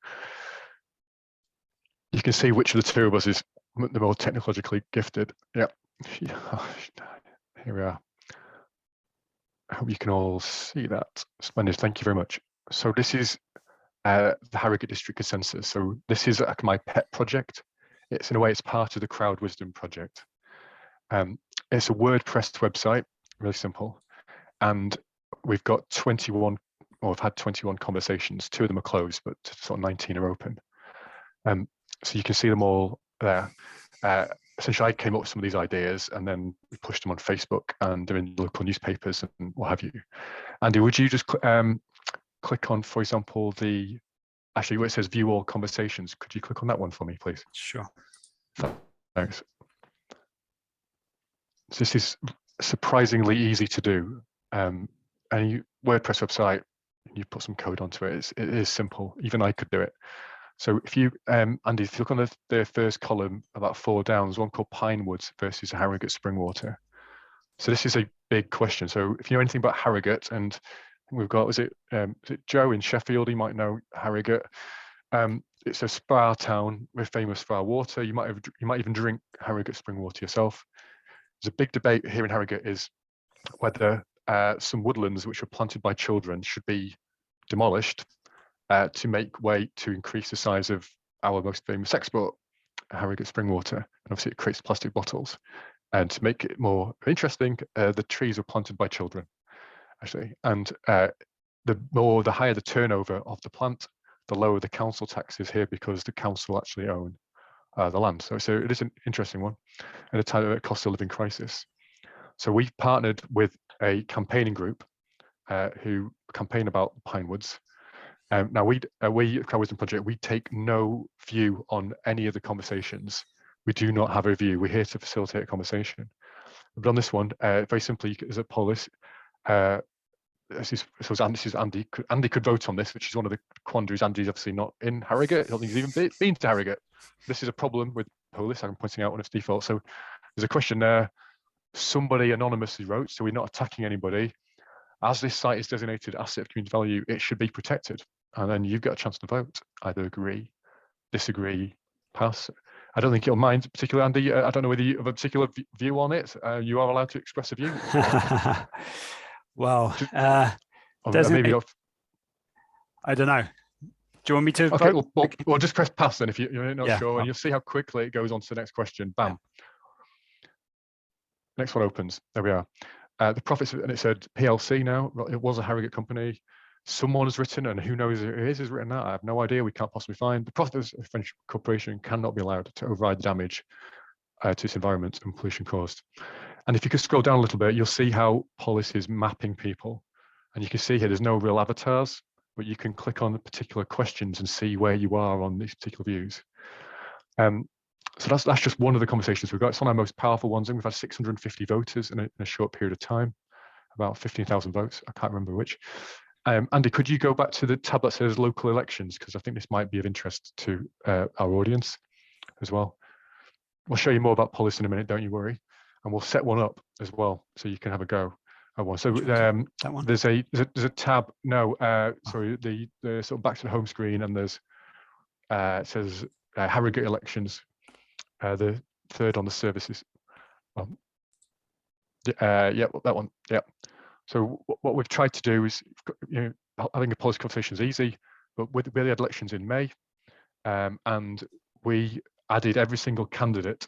You can see which of the two of us is the more technologically gifted. Yeah. Here we are. I hope you can all see that. Splendid. Thank you very much. So this is the Harrogate District Consensus. So this is like my pet project. It's in a way, it's part of the Crowd Wisdom project. It's a WordPress website, really simple. And we've got 21, or we've had 21 conversations. 2 of them are closed, but sort of 19 are open. So you can see them all there. Essentially, I came up with some of these ideas and then we pushed them on Facebook and they're in local newspapers and what have you. Andy, would you just click on, for example, actually where it says view all conversations, could you click on that one for me, please? Sure. Thanks. So this is surprisingly easy to do. Any WordPress website, you put some code onto it, it is simple. Even I could do it. So if you, Andy, if you look on the first column, about 4 down, there's one called Pinewoods versus Harrogate Springwater. So this is a big question. So if you know anything about Harrogate, and we've got, is it Joe in Sheffield? He might know Harrogate. It's a spa town. We're famous for our water. You might even drink Harrogate Springwater yourself. There's a big debate here in Harrogate is whether some woodlands which were planted by children should be demolished to make way to increase the size of our most famous export, Harrogate Springwater. And obviously it creates plastic bottles. And to make it more interesting, the trees were planted by children, actually. And the higher the turnover of the plant, the lower the council tax is here because the council actually own the land. So it is an interesting one at a time of a cost of living crisis. So we've partnered with a campaigning group who campaign about Pinewoods. Now we Crowd Wisdom Project, we take no view on any of the conversations. We do not have a view. We're here to facilitate a conversation. But on this one, very simply, as a Polis, this is Andy. Andy could vote on this, which is one of the quandaries. Andy's obviously not in Harrogate. I don't think he's even been to Harrogate. This is a problem with Polis. I'm pointing out on its default. So there's a question there. Somebody anonymously wrote, so we're not attacking anybody. As this site is designated asset of community value, it should be protected. And then you've got a chance to vote. Either agree, disagree, pass. I don't think you'll mind particularly, Andy. I don't know whether you have a particular view on it. You are allowed to express a view. Well, maybe I don't know. Do you want me to okay, vote? Well, just press pass then if you're not sure, and you'll see how quickly it goes on to the next question. Bam. Yeah. Next one opens. There we are. The profits, and it said PLC now. It was a Harrogate company. Someone has written, and who knows who it is, has written that. I have no idea. We can't possibly find. The profits of a French corporation cannot be allowed to override the damage to its environment and pollution caused. And if you could scroll down a little bit, you'll see how Polis is mapping people. And you can see here, there's no real avatars, but you can click on the particular questions and see where you are on these particular views. So that's just one of the conversations we've got. It's one of our most powerful ones, and we've had 650 voters in a short period of time, about 15,000 votes. I can't remember which. Andy, could you go back to the tab that says local elections? Because I think this might be of interest to our audience as well. We'll show you more about Polis in a minute, don't you worry. And we'll set one up as well, so you can have a go at one. So there's a tab. No, sorry, the sort of back to the home screen, and there's it says Harrogate elections. The third on the services. Yeah, that one. Yeah. So what we've tried to do is, having a Polis conversation is easy, but we had elections in May, and we added every single candidate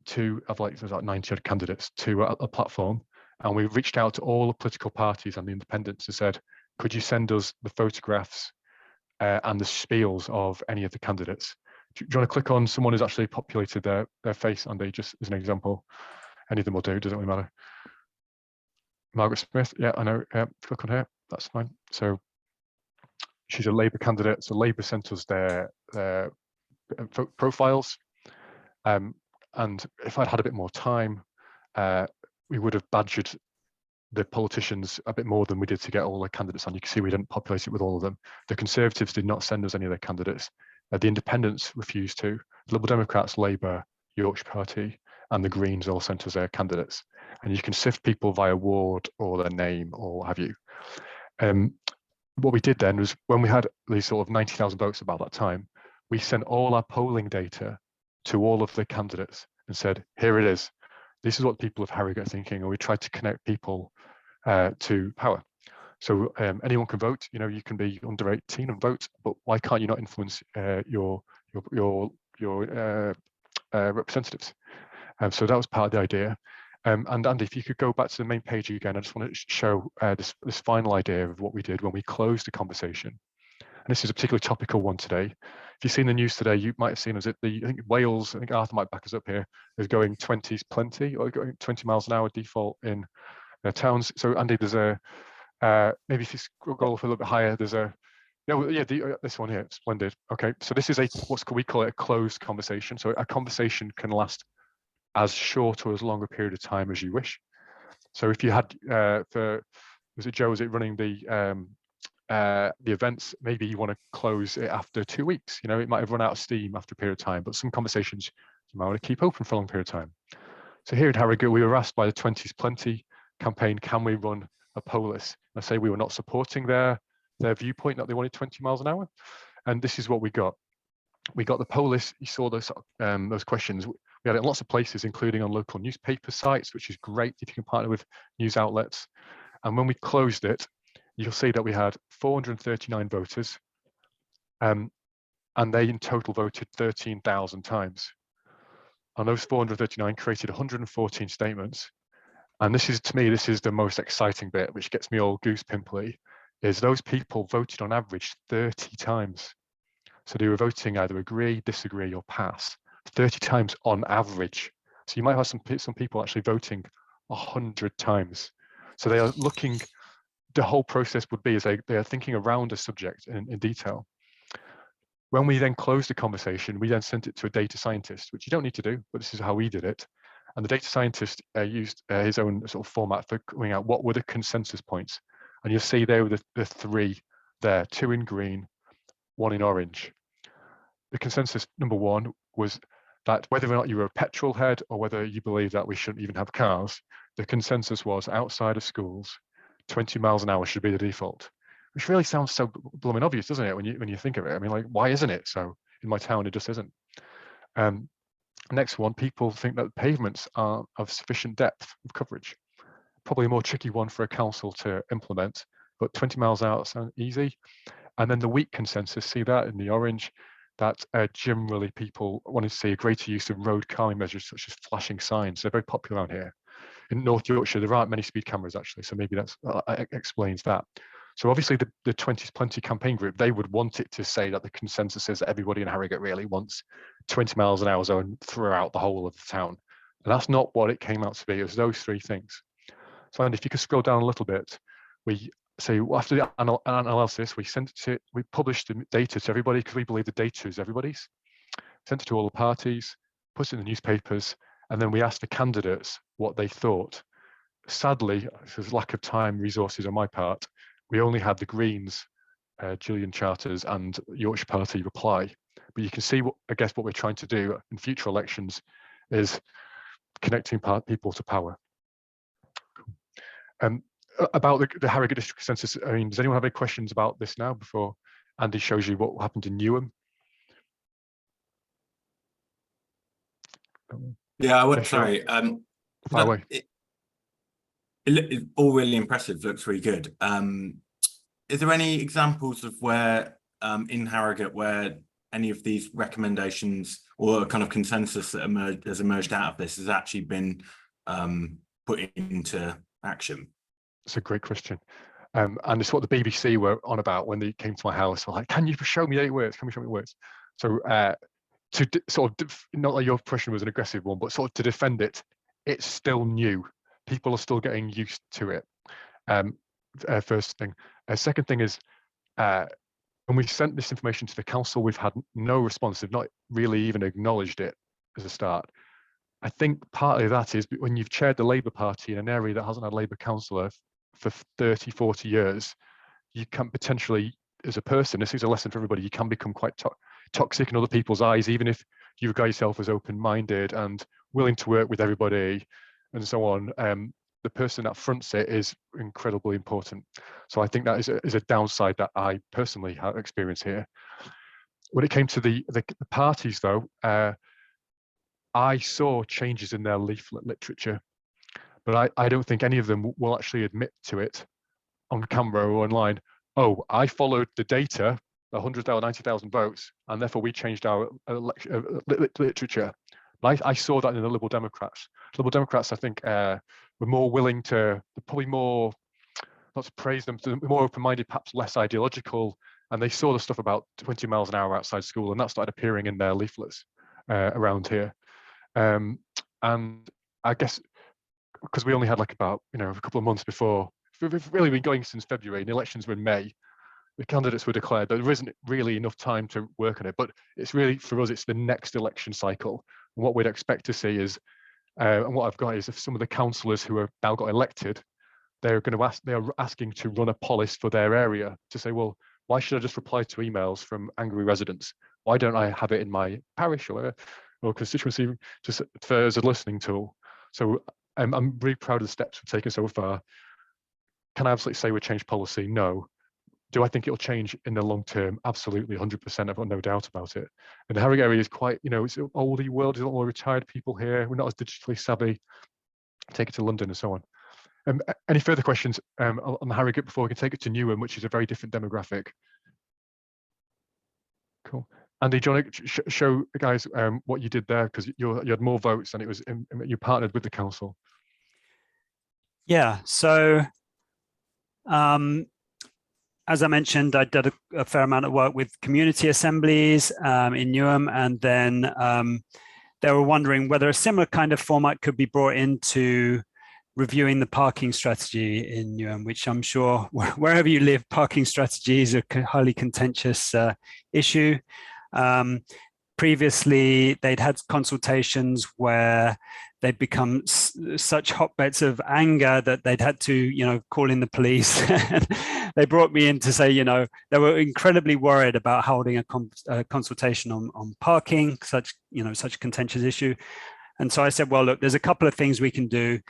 there's like 90 odd candidates to a platform, and we reached out to all the political parties and the independents and said, could you send us the photographs and the spiels of any of the candidates. Do you want to click on someone who's actually populated their face, Andy, just as an example? Any of them will do, doesn't really matter. Margaret Smith, yeah, I know, click on her, that's fine. So she's a Labour candidate, so Labour sent us their profiles. And if I'd had a bit more time, we would have badgered the politicians a bit more than we did to get all the candidates on. You can see we didn't populate it with all of them. The Conservatives did not send us any of their candidates. The Independents refused to. The Liberal Democrats, Labour, Yorkshire Party, and the Greens all sent us their candidates. And you can sift people via ward or their name or what have you. What we did then was, when we had these sort of 90,000 votes about that time, we sent all our polling data to all of the candidates and said, here it is. This is what people of Harrogate are thinking, and we tried to connect people to power. So anyone can vote. You know, you can be under 18 and vote, but why can't you not influence your representatives? So that was part of the idea. And Andy, if you could go back to the main page again, I just want to show this final idea of what we did when we closed the conversation. And this is a particularly topical one today. If you've seen the news today, you might have seen as I think Wales, I think Arthur might back us up here, is going 20's plenty, or going 20 miles an hour default in their towns. So Andy, there's a, maybe if you scroll up a little bit higher, there's a, this one here, splendid. Okay, so this is we call it a closed conversation. So a conversation can last as short or as long a period of time as you wish. So if you had, was it running the events, maybe you want to close it after 2 weeks. You know, it might have run out of steam after a period of time, but some conversations you might want to keep open for a long period of time. So here at Harrogate, we were asked by the 20's Plenty campaign, can we run a Polis? I say we were not supporting their viewpoint that they wanted 20 miles an hour. And this is what we got. We got the Polis, you saw those questions. We had it in lots of places, including on local newspaper sites, which is great if you can partner with news outlets. And when we closed it, you'll see that we had 439 voters, and they in total voted 13,000 times. And those 439 created 114 statements. And this is, to me, this is the most exciting bit, which gets me all goose pimply, is those people voted on average 30 times. So they were voting either agree, disagree, or pass 30 times on average. So you might have some people actually voting 100 times. So they are looking, the whole process would be is they are thinking around a subject in detail. When we then closed the conversation, we then sent it to a data scientist, which you don't need to do, but this is how we did it. And the data scientist used his own sort of format for coming out what were the consensus points. And you'll see there were the three there, 2 in green, 1 in orange. The consensus number 1 was that whether or not you were a petrol head or whether you believe that we shouldn't even have cars, the consensus was outside of schools, 20 miles an hour should be the default, which really sounds so blooming obvious, doesn't it, when you think of it? I mean, like, why isn't it so? In my town, it just isn't. Next one, people think that pavements are of sufficient depth of coverage. Probably a more tricky one for a council to implement, but 20 miles an hour sounds easy. And then the weak consensus, see that in the orange, that generally people want to see a greater use of road calming measures such as flashing signs. They're very popular around here. In North Yorkshire, there aren't many speed cameras actually, so maybe that explains that. So obviously the 20's Plenty campaign group, they would want it to say that the consensus is that everybody in Harrogate really wants 20 miles an hour zone throughout the whole of the town. And that's not what it came out to be. It was those 3 things. So Andy, if you could scroll down a little bit, after the analysis, we published the data to everybody because we believe the data is everybody's. Sent it to all the parties, put it in the newspapers, and then we asked the candidates what they thought. Sadly, there's lack of time, resources on my part, we only had the Greens, Julian Charters and Yorkshire Party reply. But you can see, I guess, what we're trying to do in future elections is connecting people to power. About the Harrogate district census, I mean, does anyone have any questions about this now before Andy shows you what happened in Newham? Yeah, I would say, far away. It's all really impressive, looks really good. Is there any examples of where in Harrogate where any of these recommendations or a kind of consensus that has emerged out of this has actually been put into action? It's a great question. And it's what the BBC were on about when they came to my house. Were like, can you show me that it works? Can we show me it works? So not like your question was an aggressive one, but sort of to defend it, it's still new. People are still getting used to it. First thing. Second thing is, when we sent this information to the council, we've had no response. They've not really even acknowledged it as a start. I think partly that is when you've chaired the Labour Party in an area that hasn't had a Labour councillor for 30, 40 years, you can potentially, as a person, this is a lesson for everybody, you can become quite toxic in other people's eyes, even if you regard yourself as open-minded and willing to work with everybody and so on. The person that fronts it is incredibly important. So I think that is a downside that I personally have experienced here. When it came to the parties, though, I saw changes in their leaflet literature, but I don't think any of them will actually admit to it on camera or online. Oh, I followed the data, 100,000, 90,000 votes, and therefore we changed our literature. But I saw that in the Liberal Democrats. Liberal Democrats, I think, were more willing to, probably more, not to praise them, more open-minded, perhaps less ideological, and they saw the stuff about 20 miles an hour outside school, and that started appearing in their leaflets around here. And I guess because we only had like about a couple of months before, we've really been going since February, and the elections were in May. The candidates were declared, but there isn't really enough time to work on it. But it's really, for us, it's the next election cycle. And what we'd expect to see is, and what I've got is, if some of the councillors who have now got elected, they're asking to run a Polis for their area to say, well, why should I just reply to emails from angry residents? Why don't I have it in my parish or constituency just as a listening tool? So I'm really proud of the steps we've taken so far. Can I absolutely say we've changed policy? No. Do I think it'll change in the long term? Absolutely, 100%. I've got no doubt about it. And the Harrogate area is quite, it's an oldie world. There's a lot more retired people here. We're not as digitally savvy. Take it to London and so on. Any further questions on Harrogate before we can take it to Newham, which is a very different demographic? Cool. Andy, do you want to show the guys what you did there? Because you had more votes and it was you partnered with the council. Yeah, so as I mentioned, I did a fair amount of work with community assemblies in Newham, and then they were wondering whether a similar kind of format could be brought into reviewing the parking strategy in Newham, which I'm sure wherever you live, parking strategy is a highly contentious issue. Previously, they'd had consultations where they'd become such hotbeds of anger that they'd had to, call in the police. They brought me in to say, they were incredibly worried about holding a consultation on parking, such a contentious issue. And so I said, well, look, there's a couple of things we can do.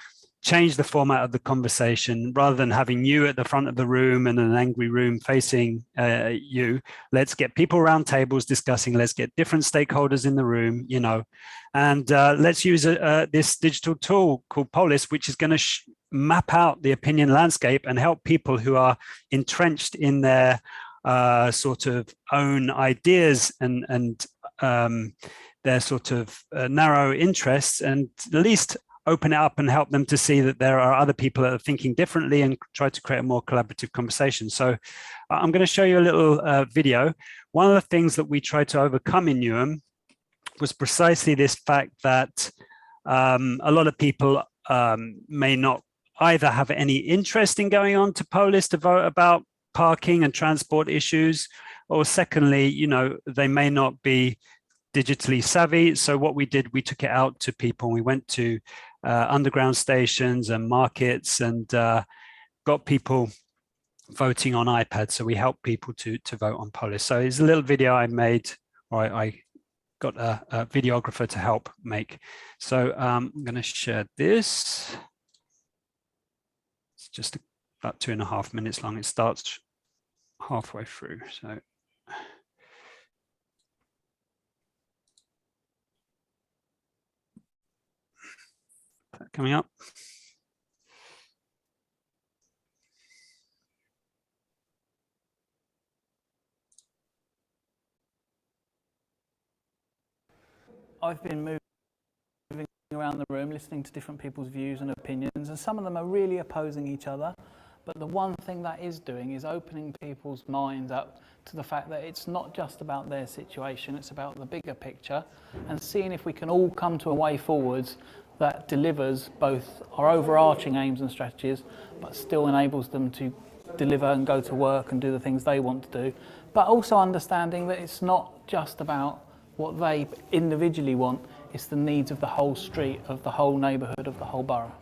Change the format of the conversation. Rather than having you at the front of the room and an angry room facing you, let's get people around tables discussing, let's get different stakeholders in the room, and let's use this digital tool called Polis, which is going to map out the opinion landscape and help people who are entrenched in their sort of own ideas and their sort of narrow interests, and at least open it up and help them to see that there are other people that are thinking differently and try to create a more collaborative conversation. So I'm going to show you a little video. One of the things that we tried to overcome in Newham was precisely this fact that a lot of people may not either have any interest in going on to Polis to vote about parking and transport issues, or secondly, they may not be digitally savvy. So what we did, we took it out to people. We went to underground stations and markets and got people voting on iPads. So we helped people to vote on Polis. So it's a little video I made, or I got a videographer to help make. So I'm going to share this. It's just about 2.5 minutes long. It starts halfway through. So. Coming up. I've been moving around the room, listening to different people's views and opinions, and some of them are really opposing each other, But the one thing that is doing is opening people's minds up to the fact that it's not just about their situation, it's about the bigger picture, and seeing if we can all come to a way forwards that delivers both our overarching aims and strategies, but still enables them to deliver and go to work and do the things they want to do, but also understanding that it's not just about what they individually want, it's the needs of the whole street, of the whole neighbourhood, of the whole borough.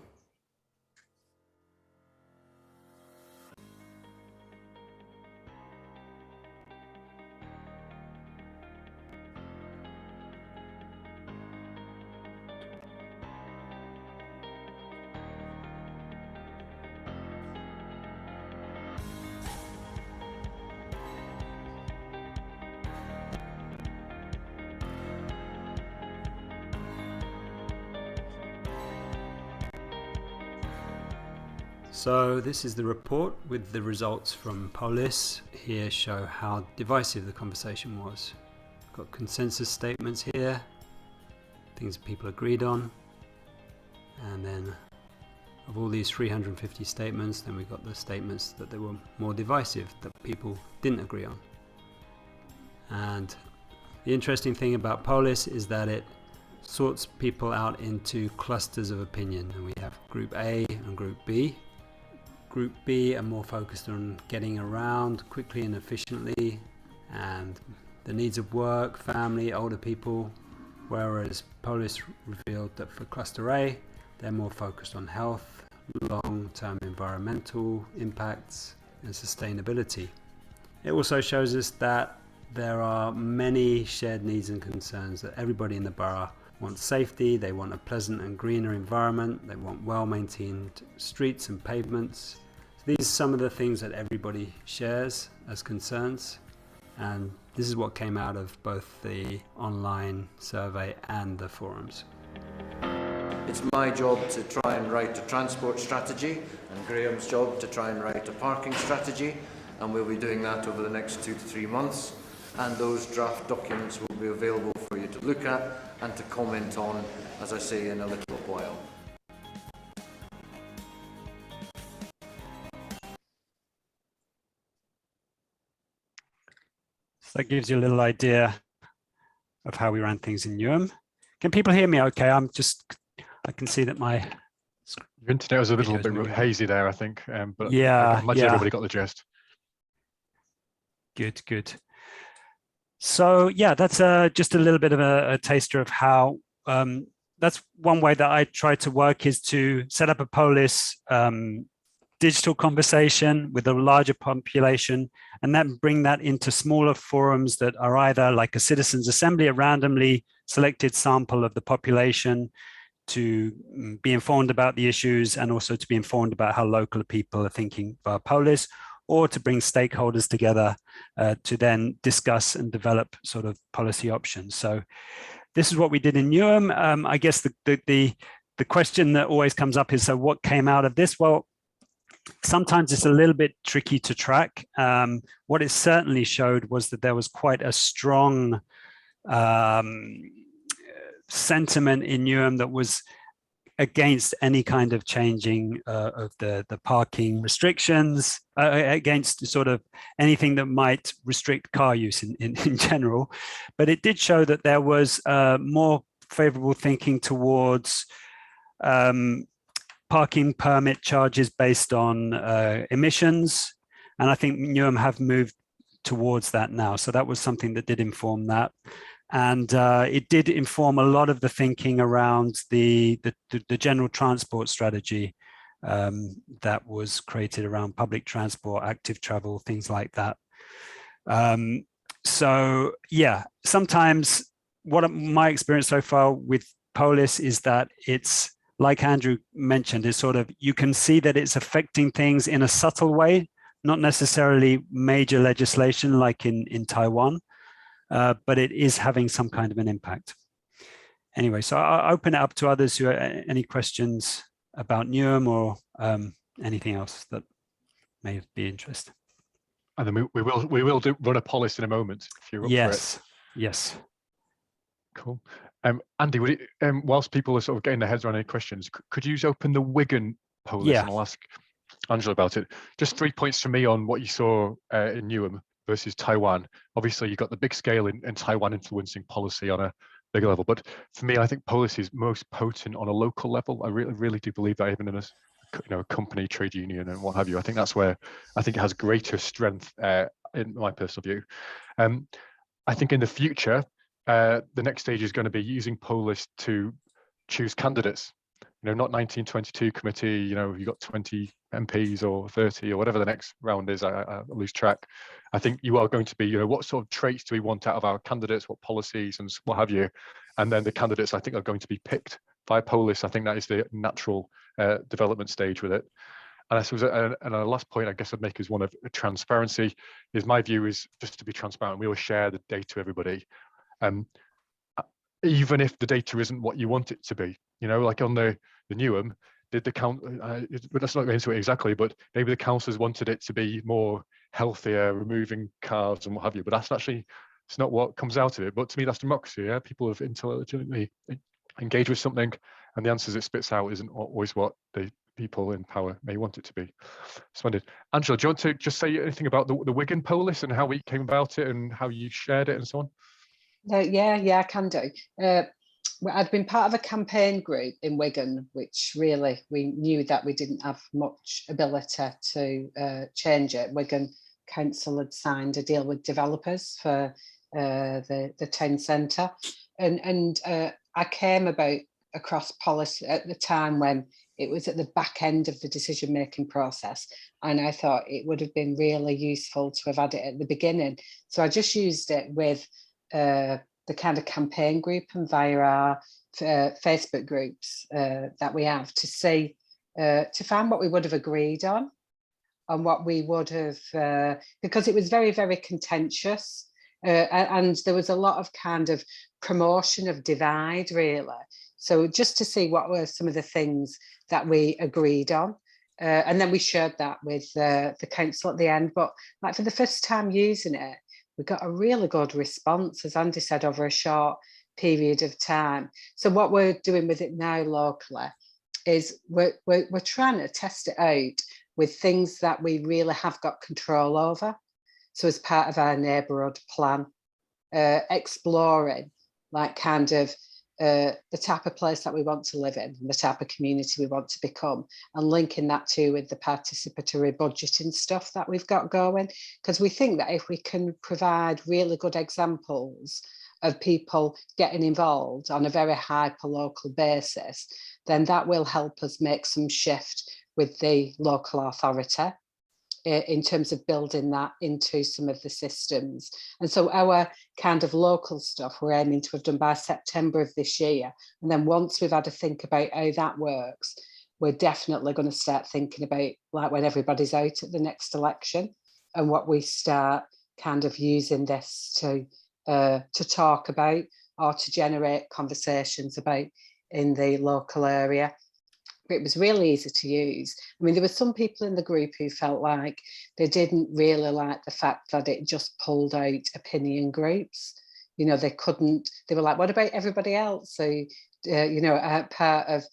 So this is the report with the results from Polis. Here show how divisive the conversation was. Got consensus statements here, things people agreed on, and then of all these 350 statements, then we got the statements that they were more divisive, that people didn't agree on. And the interesting thing about Polis is that it sorts people out into clusters of opinion, and we have Group A and Group B. Group B are more focused on getting around quickly and efficiently and the needs of work, family, older people, whereas Polis revealed that for Cluster A, they're more focused on health, long-term environmental impacts and sustainability. It also shows us that there are many shared needs and concerns, that everybody in the borough wants safety, they want a pleasant and greener environment, they want well-maintained streets and pavements. These are some of the things that everybody shares as concerns, and this is what came out of both the online survey and the forums. It's my job to try and write a transport strategy, and Graham's job to try and write a parking strategy, and we'll be doing that over the next 2 to 3 months, and those draft documents will be available for you to look at and to comment on, as I say, in a little while. So that gives you a little idea of how we ran things in Newham. Can people hear me okay? I can see that my Your internet was a little bit hazy there, I think, but yeah, I imagine everybody got the gist. Good, good. So yeah, that's just a little bit of a taster of how, that's one way that I try to work, is to set up a Polis digital conversation with a larger population, and then bring that into smaller forums that are either like a citizens' assembly, a randomly selected sample of the population, to be informed about the issues and also to be informed about how local people are thinking about Polis, or to bring stakeholders together to then discuss and develop sort of policy options. So this is what we did in Newham. I guess the question that always comes up is, so what came out of this? Well, sometimes it's a little bit tricky to track. What it certainly showed was that there was quite a strong sentiment in Newham that was against any kind of changing of the parking restrictions, against sort of anything that might restrict car use in general. But it did show that there was more favorable thinking towards parking permit charges based on emissions. And I think Newham have moved towards that now. So that was something that did inform that. And it did inform a lot of the thinking around the general transport strategy that was created around public transport, active travel, things like that. So yeah, sometimes what my experience so far with Polis is that it's, like Andrew mentioned, is sort of, you can see that it's affecting things in a subtle way, not necessarily major legislation like in Taiwan. But it is having some kind of an impact. Anyway, so I'll open it up to others who have any questions about Newham or anything else that may be interesting. And then we will run a Polis in a moment if you're up for it. Yes. Cool. Andy, would it, whilst people are sort of getting their heads around any questions, could you just open the Wigan Polis and I'll ask Angela about it. Just 3 points for me on what you saw in Newham versus Taiwan. Obviously, you've got the big scale in Taiwan influencing policy on a bigger level. But for me, I think Polis is most potent on a local level. I really do believe that, even in a company, trade union, and what have you. I think that's where I think it has greater strength in my personal view. I think in the future, the next stage is going to be using Polis to choose candidates. Not 1922 committee, you got 20 MPs or 30 or whatever the next round is, I lose track. I think you are going to be, what sort of traits do we want out of our candidates, what policies and what have you? And then the candidates, I think, are going to be picked by Polis. I think that is the natural development stage with it. And I suppose, and a last point I guess I'd make is one of transparency. Is my view is just to be transparent. We will share the data to everybody. Even if the data isn't what you want it to be, like on the Newham, did the let's not go into it exactly, but maybe the councillors wanted it to be more healthier, removing cars and what have you, but that's actually, it's not what comes out of it. But to me, that's democracy. Yeah, people have intelligently engaged with something, and the answers it spits out isn't always what the people in power may want it to be. Splendid. Angela, do you want to just say anything about the Wigan Polis and how we came about it and how you shared it and so on? Yeah, I can do. I'd been part of a campaign group in Wigan, which really we knew that we didn't have much ability to change it. Wigan Council had signed a deal with developers for the town centre, and I came about across policy at the time when it was at the back end of the decision-making process, and I thought it would have been really useful to have had it at the beginning. So I just used it with the kind of campaign group and via our Facebook groups that we have to see, to find what we would have agreed on what we would have, because it was very, very contentious. And there was a lot of kind of promotion of divide, really. So just to see what were some of the things that we agreed on. And then we shared that with the council at the end. But like for the first time using it, we got a really good response, as Andy said, over a short period of time. So what we're doing with it now locally is we're trying to test it out with things that we really have got control over. So as part of our neighbourhood plan, exploring like kind of the type of place that we want to live in, the type of community we want to become, and linking that to with the participatory budgeting stuff that we've got going. Because we think that if we can provide really good examples of people getting involved on a very hyper-local basis, then that will help us make some shift with the local authority in terms of building that into some of the systems. And so our kind of local stuff we're aiming to have done by September of this year. And then once we've had a think about how that works, we're definitely going to start thinking about like when everybody's out at the next election and what we start kind of using this to talk about or to generate conversations about in the local area. It was really easy to use. I mean, there were some people in the group who felt like they didn't really like the fact that it just pulled out opinion groups. They couldn't, they were like, what about everybody else? So, part of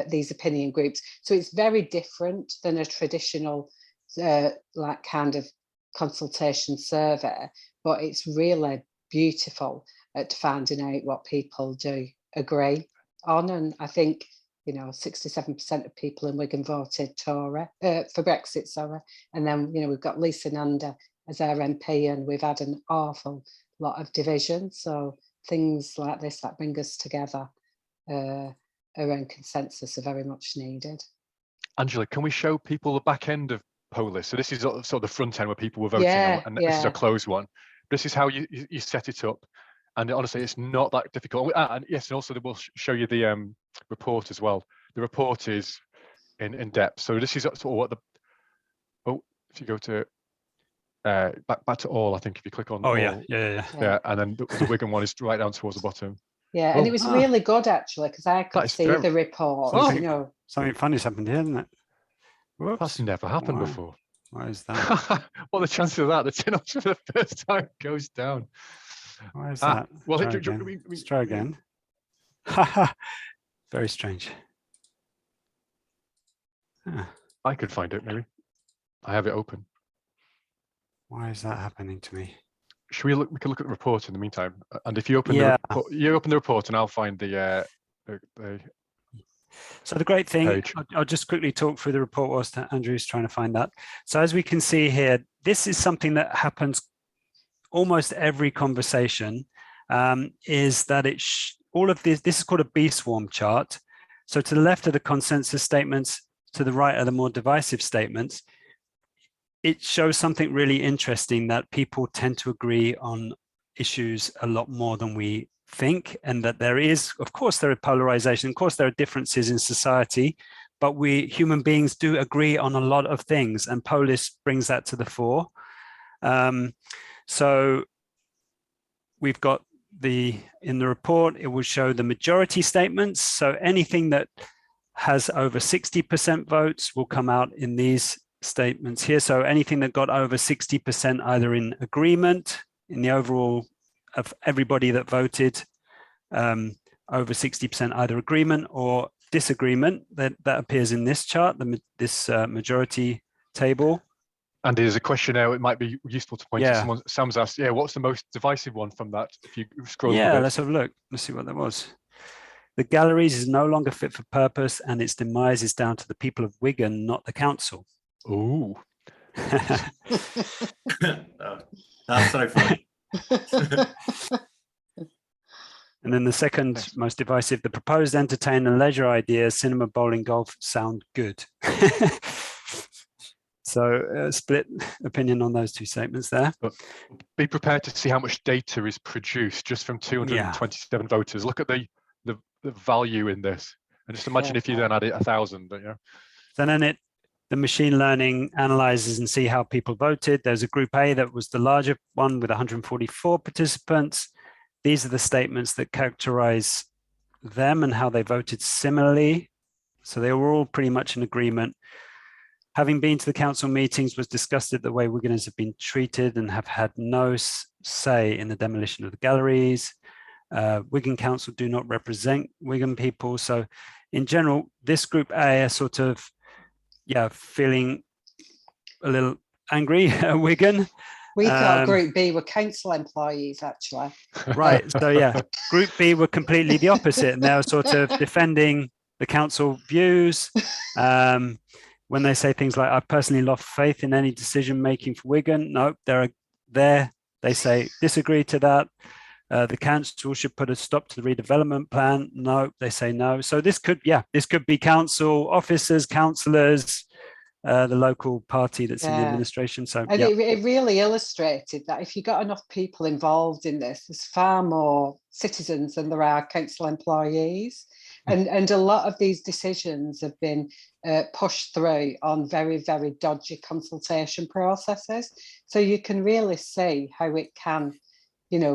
these opinion groups. So it's very different than a traditional, like kind of consultation survey, but it's really beautiful at finding out what people do agree on. And I think, 67% of people in Wigan voted Tory for Brexit, sorry. And then, we've got Lisa Nanda as our MP, and we've had an awful lot of division. So things like this that bring us together around consensus are very much needed. Angela, can we show people the back end of Polis? So this is sort of the front end where people were voting, and this is a closed one. This is how you set it up. And honestly, it's not that difficult. And yes, and also we'll show you the report as well. The report is in depth. So this is sort of what if you go to back to all, I think if you click on all, yeah, and then the Wigan one is right down towards the bottom. Yeah, and it was really good actually because I could see the report. Something funny's happened here, isn't it? Whoops. That's never happened before. Why is that? What are the chances of that? The turnover for the first time goes down. Why is that? Well, let's try again. Very strange. I could find it, maybe. I have it open. Why is that happening to me? Should we look? We can look at the report in the meantime. And if you open Yeah. the report, you open the report, and I'll find the So the great thing, page. I'll just quickly talk through the report whilst Andrew's trying to find that. So as we can see here, this is something that happens almost every conversation, is that all of this is called a B-swarm chart. So to the left are the consensus statements, to the right are the more divisive statements. It shows something really interesting, that people tend to agree on issues a lot more than we think, and that there is, of course, there is polarization, of course, there are differences in society, but we human beings do agree on a lot of things, and Polis brings that to the fore. So we've got in the report, it will show the majority statements. So anything that has over 60% votes will come out in these statements here. So anything that got over 60% either in agreement, in the overall of everybody that voted, over 60% either agreement or disagreement, that appears in this chart, this majority table. And there's a question now, it might be useful to point to. Sam's asked, what's the most divisive one from that? If you scroll a bit. Let's have a look. Let's see what that was. The galleries is no longer fit for purpose, and its demise is down to the people of Wigan, not the council. Ooh. That's so funny. And then the second most divisive, the proposed entertain and leisure ideas, cinema, bowling, golf sound good. So split opinion on those two statements there. But be prepared to see how much data is produced just from 227 voters. Look at the value in this. And just imagine if you then add it 1,000. So then the machine learning analyzes and see how people voted. There's a group A that was the larger one with 144 participants. These are the statements that characterize them and how they voted similarly. So they were all pretty much in agreement. Having been to the council meetings, was disgusted the way Wiganers have been treated and have had no say in the demolition of the galleries. Wigan Council do not represent Wigan people. So in general, this group A are sort of, feeling a little angry at Wigan. We thought Group B were council employees, actually. Right. So Group B were completely the opposite, and they were sort of defending the council views. When they say things like, "I personally lost faith in any decision making for Wigan," no, they say disagree to that. The council should put a stop to the redevelopment plan. No, they say no. So this could be council officers, councillors, the local party that's in the administration. So and it really illustrated that if you got enough people involved in this, there's far more citizens than there are council employees. And a lot of these decisions have been pushed through on very, very dodgy consultation processes. So you can really see how it can,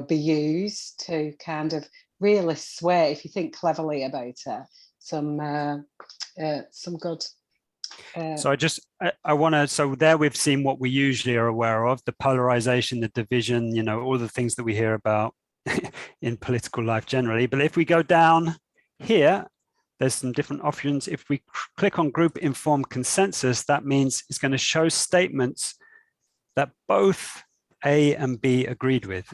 be used to kind of really sway, if you think cleverly about it, some good. So there we've seen what we usually are aware of, the polarization, the division, all the things that we hear about in political life generally. But if we go down here, there's some different options. If we click on group informed consensus, that means it's going to show statements that both A and B agreed with.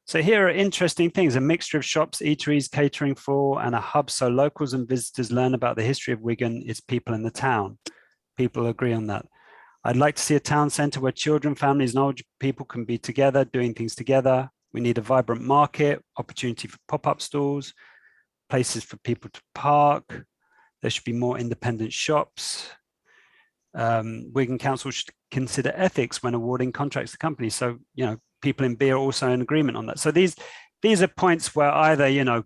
So here are interesting things: a mixture of shops, eateries, catering for, and a hub so locals and visitors learn about the history of Wigan, its people in the town. People agree on that. I'd like to see a town centre where children, families, and older people can be together, doing things together. We need a vibrant market, opportunity for pop-up stores, places for people to park. There should be more independent shops. Wigan Council should consider ethics when awarding contracts to companies. So, people in B are also in agreement on that. So these are points where either,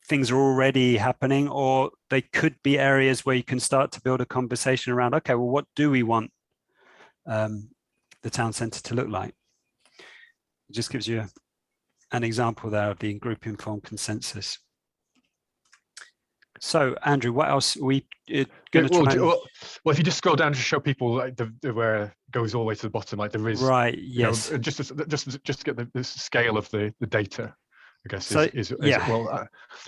things are already happening, or they could be areas where you can start to build a conversation around, okay, well, what do we want the town centre to look like? It just gives you an example there of the group informed consensus. So, Andrew, what else are we going to try? Well, if you just scroll down to show people like where it goes all the way to the bottom, like there is, right? Yes. Just to get the scale of the data, I guess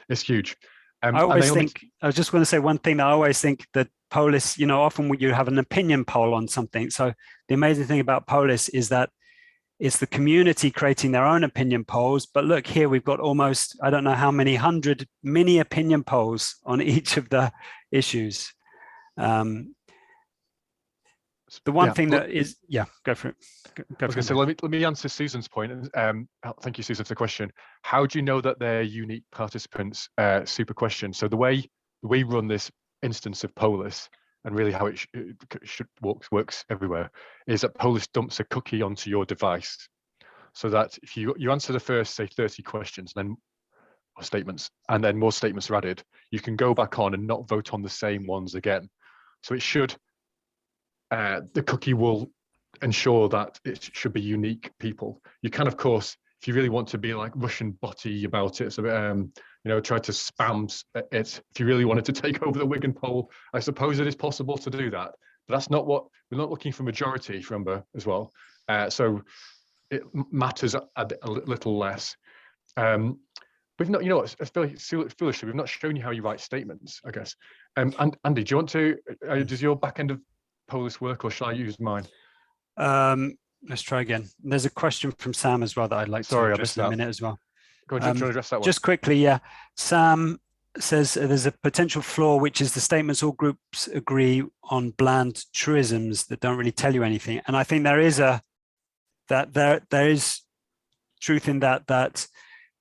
it's huge. I was just going to say one thing that I always think that Polis, you know, often you have an opinion poll on something. So the amazing thing about Polis is that it's the community creating their own opinion polls. But look here, we've got almost, I don't know how many 100 mini opinion polls on each of the issues. The one thing that is, go for it. Go for it. So let me answer Susan's point. Thank you, Susan, for the question. How do you know that they're unique participants? Super question. So the way we run this instance of Polis, and really how it works everywhere, is that Polis dumps a cookie onto your device, so that if you answer the first, say, 30 questions, then or statements, and then more statements are added, you can go back on and not vote on the same ones again. So it should, the cookie will ensure that it should be unique people. You can, of course, if you really want to be like Russian botty about it, so you know, try to spam it. If you really wanted to take over the Wigan poll, I suppose it is possible to do that. But that's not what we're not looking for. Majority, remember, as well. So it matters a little less. We've not, you know, it's very foolishly, we've not shown you how you write statements, I guess. And Andy, do you want to? Does your back end of Polis work, or shall I use mine? Let's try again. There's a question from Sam as well that I'd like to address in a minute as well. Go on, do you want to address that one? Just quickly, yeah. Sam says there's a potential flaw, which is the statements all groups agree on bland truisms that don't really tell you anything. And I think there is there is truth in that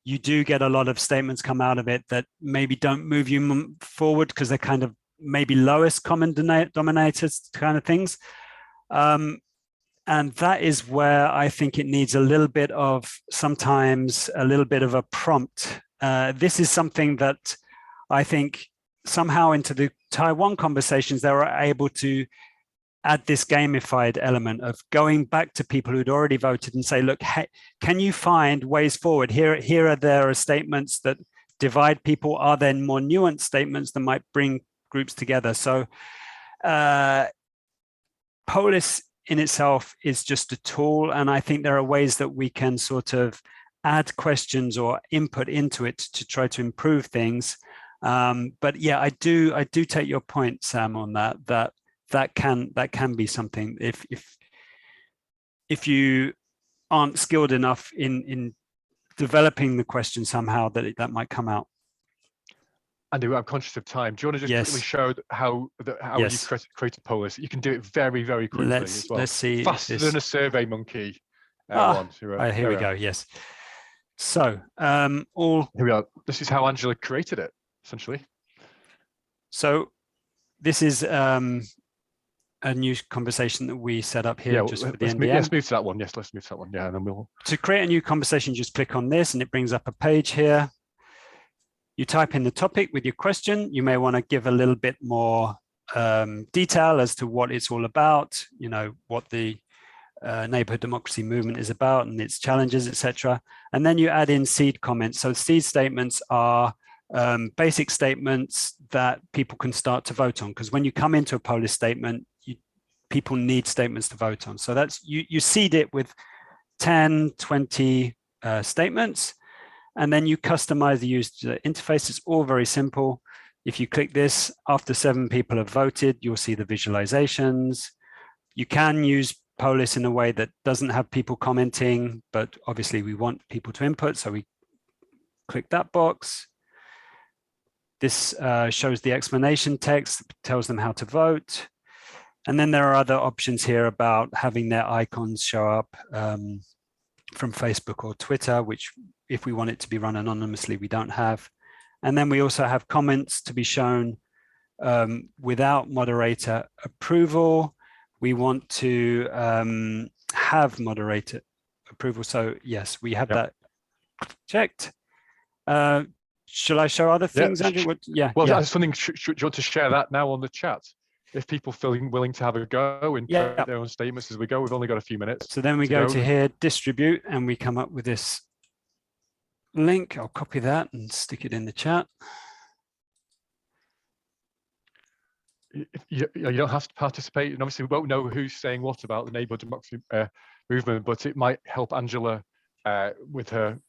you do get a lot of statements come out of it that maybe don't move you forward because they're kind of maybe lowest common denominators kind of things. And that is where I think it needs a little bit of, sometimes a little bit of a prompt. This is something that I think somehow into the Taiwan conversations, they were able to add this gamified element of going back to people who'd already voted and say, look, hey, can you find ways forward? There are statements that divide people. Are there more nuanced statements that might bring groups together? So Polis in itself is just a tool, and I think there are ways that we can sort of add questions or input into it to try to improve things. But yeah, I do take your point, Sam, on that can be something if you aren't skilled enough in developing the question somehow, that might come out. Andy, I'm conscious of time. Do you want to just quickly show how you created Polis? You can do it very, very quickly as well. Let's see. Faster than a Survey Monkey one. Here we go. Yes. So here we are. This is how Angela created it, essentially. So this is a new conversation that we set up here just for the NDM. Let's move to that one. Yes, let's move to that one. Yeah, and then we'll. To create a new conversation, just click on this, and it brings up a page here. You type in the topic with your question. You may want to give a little bit more detail as to what it's all about, you know, what the neighborhood democracy movement is about and its challenges, etc. And then you add in seed comments. So seed statements are basic statements that people can start to vote on, because when you come into a Polis statement, people need statements to vote on. So that's you seed it with 10, 20 statements. And then you customize the user interface. It's all very simple. If you click this, after 7 people have voted, you'll see the visualizations. You can use Polis in a way that doesn't have people commenting, but obviously we want people to input. So we click that box. This shows the explanation text, tells them how to vote. And then there are other options here about having their icons show up from Facebook or Twitter, which if we want it to be run anonymously, we don't have. And then we also have comments to be shown without moderator approval. We want to have moderator approval. So yes, we have that checked. Shall I show other things, Andrew? That's something, do you want to share that now on the chat? If people feeling willing to have a go and create their own statements as we go, we've only got a few minutes. So then we go to here, distribute, and we come up with this link. I'll copy that and stick it in the chat. You don't have to participate, and obviously we won't know who's saying what about the neighbourhood democracy movement, but it might help Angela with her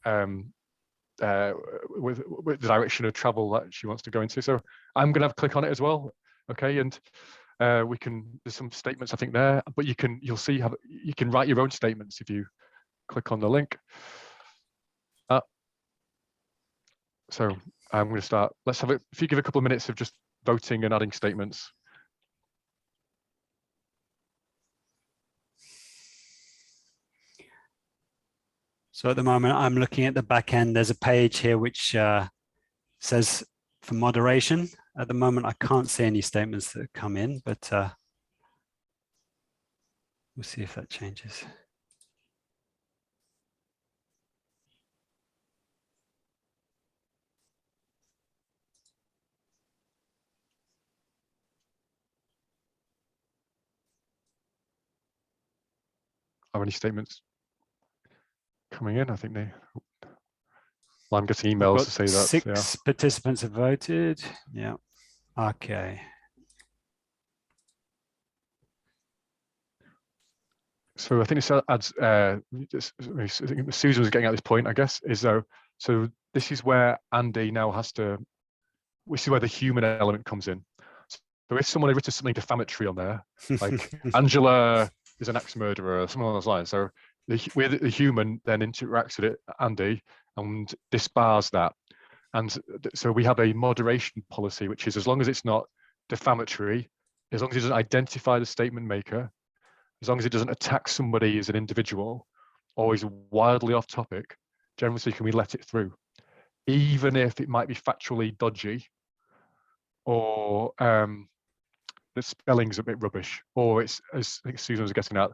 with the direction of travel that she wants to go into. So I'm going to click on it as well. Okay, and we can, there's some statements I think there, but you'll see how you can write your own statements if you click on the link. So I'm going to start. Let's have it. If you give a couple of minutes of just voting and adding statements. So at the moment, I'm looking at the back end. There's a page here which says for moderation. At the moment, I can't see any statements that come in, but we'll see if that changes. Are any statements coming in? I think they. Well, I'm getting emails to say that. 6 participants have voted. Yeah. Okay. So I think this adds. Susan was getting at this point, I guess, is though. So this is where Andy now has to. This is where the human element comes in. So if someone had written something defamatory on there, like Angela is an ex-murderer or something along those lines, so the human then interacts with it, Andy, and disbars that. And so we have a moderation policy, which is as long as it's not defamatory, as long as it doesn't identify the statement maker, as long as it doesn't attack somebody as an individual, or is wildly off topic, generally speaking, we let it through. Even if it might be factually dodgy, or the spelling's a bit rubbish, or it's, as I think Susan was getting at,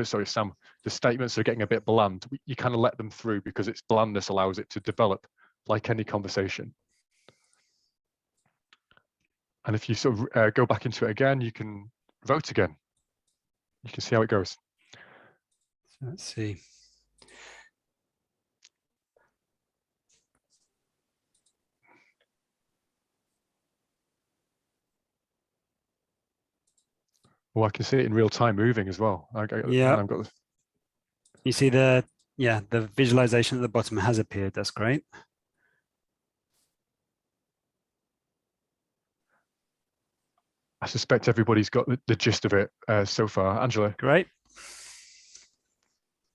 sorry, Sam, the statements are getting a bit bland. You kind of let them through because its blandness allows it to develop like any conversation. And if you sort of go back into it again, you can vote again. You can see how it goes. So let's see. Well, I can see it in real time moving as well. Yeah. You see the visualization at the bottom has appeared. That's great. I suspect everybody's got the gist of it so far. Angela. Great.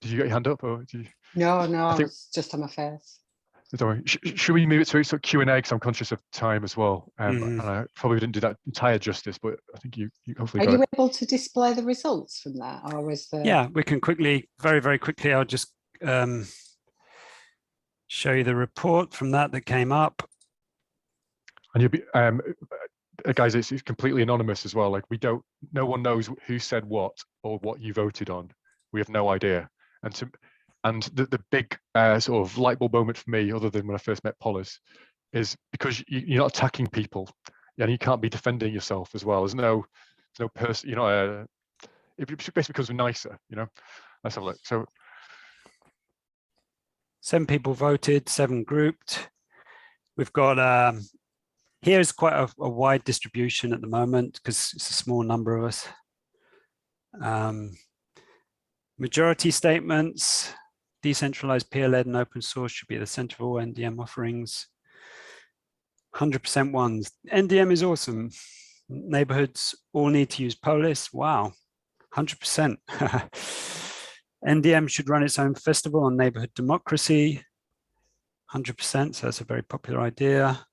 Did you get your hand up, or did you? No, I was just on my face. Don't worry. Should we move it to sort of Q&A, because I'm conscious of time as well. And I probably didn't do that entire justice, but I think you hopefully got it. Are you able to display the results from that, or was there? Yeah, we can quickly, very, very quickly, I'll just show you the report from that came up. And you'll be, guys, it's completely anonymous as well. Like no one knows who said what or what you voted on. We have no idea. And the big sort of light bulb moment for me, other than when I first met Polis, is because you're not attacking people, and you can't be defending yourself as well. There's no person, it basically becomes nicer, Let's have a look. So 7 people voted, 7 grouped. We've got here's quite a wide distribution at the moment because it's a small number of us. Majority statements, decentralized, peer-led, and open source should be the center of all NDM offerings. 100% ones. NDM is awesome. Neighborhoods all need to use Polis. Wow, 100%. NDM should run its own festival on neighborhood democracy. 100%, so that's a very popular idea.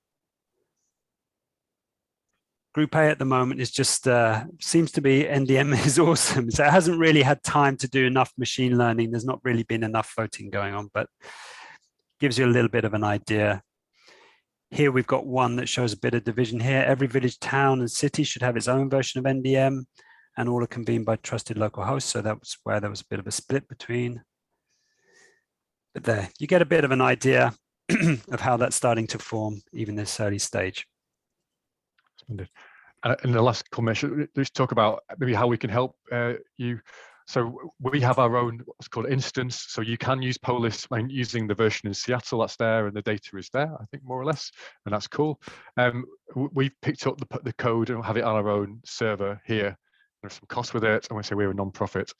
Group A at the moment is just, seems to be NDM is awesome. So it hasn't really had time to do enough machine learning. There's not really been enough voting going on, but gives you a little bit of an idea. Here we've got one that shows a bit of division here. Every village, town, and city should have its own version of NDM, and all are convened by trusted local hosts. So that was where there was a bit of a split between. But there, you get a bit of an idea of how that's starting to form, even this early stage. In the last comment, let's talk about maybe how we can help you. So we have our own what's called instance. So you can use Polis using the version in Seattle that's there, and the data is there, I think, more or less, and that's cool. We've picked up the code and have it on our own server here. There's some cost with it. I want to say we're a non-profit.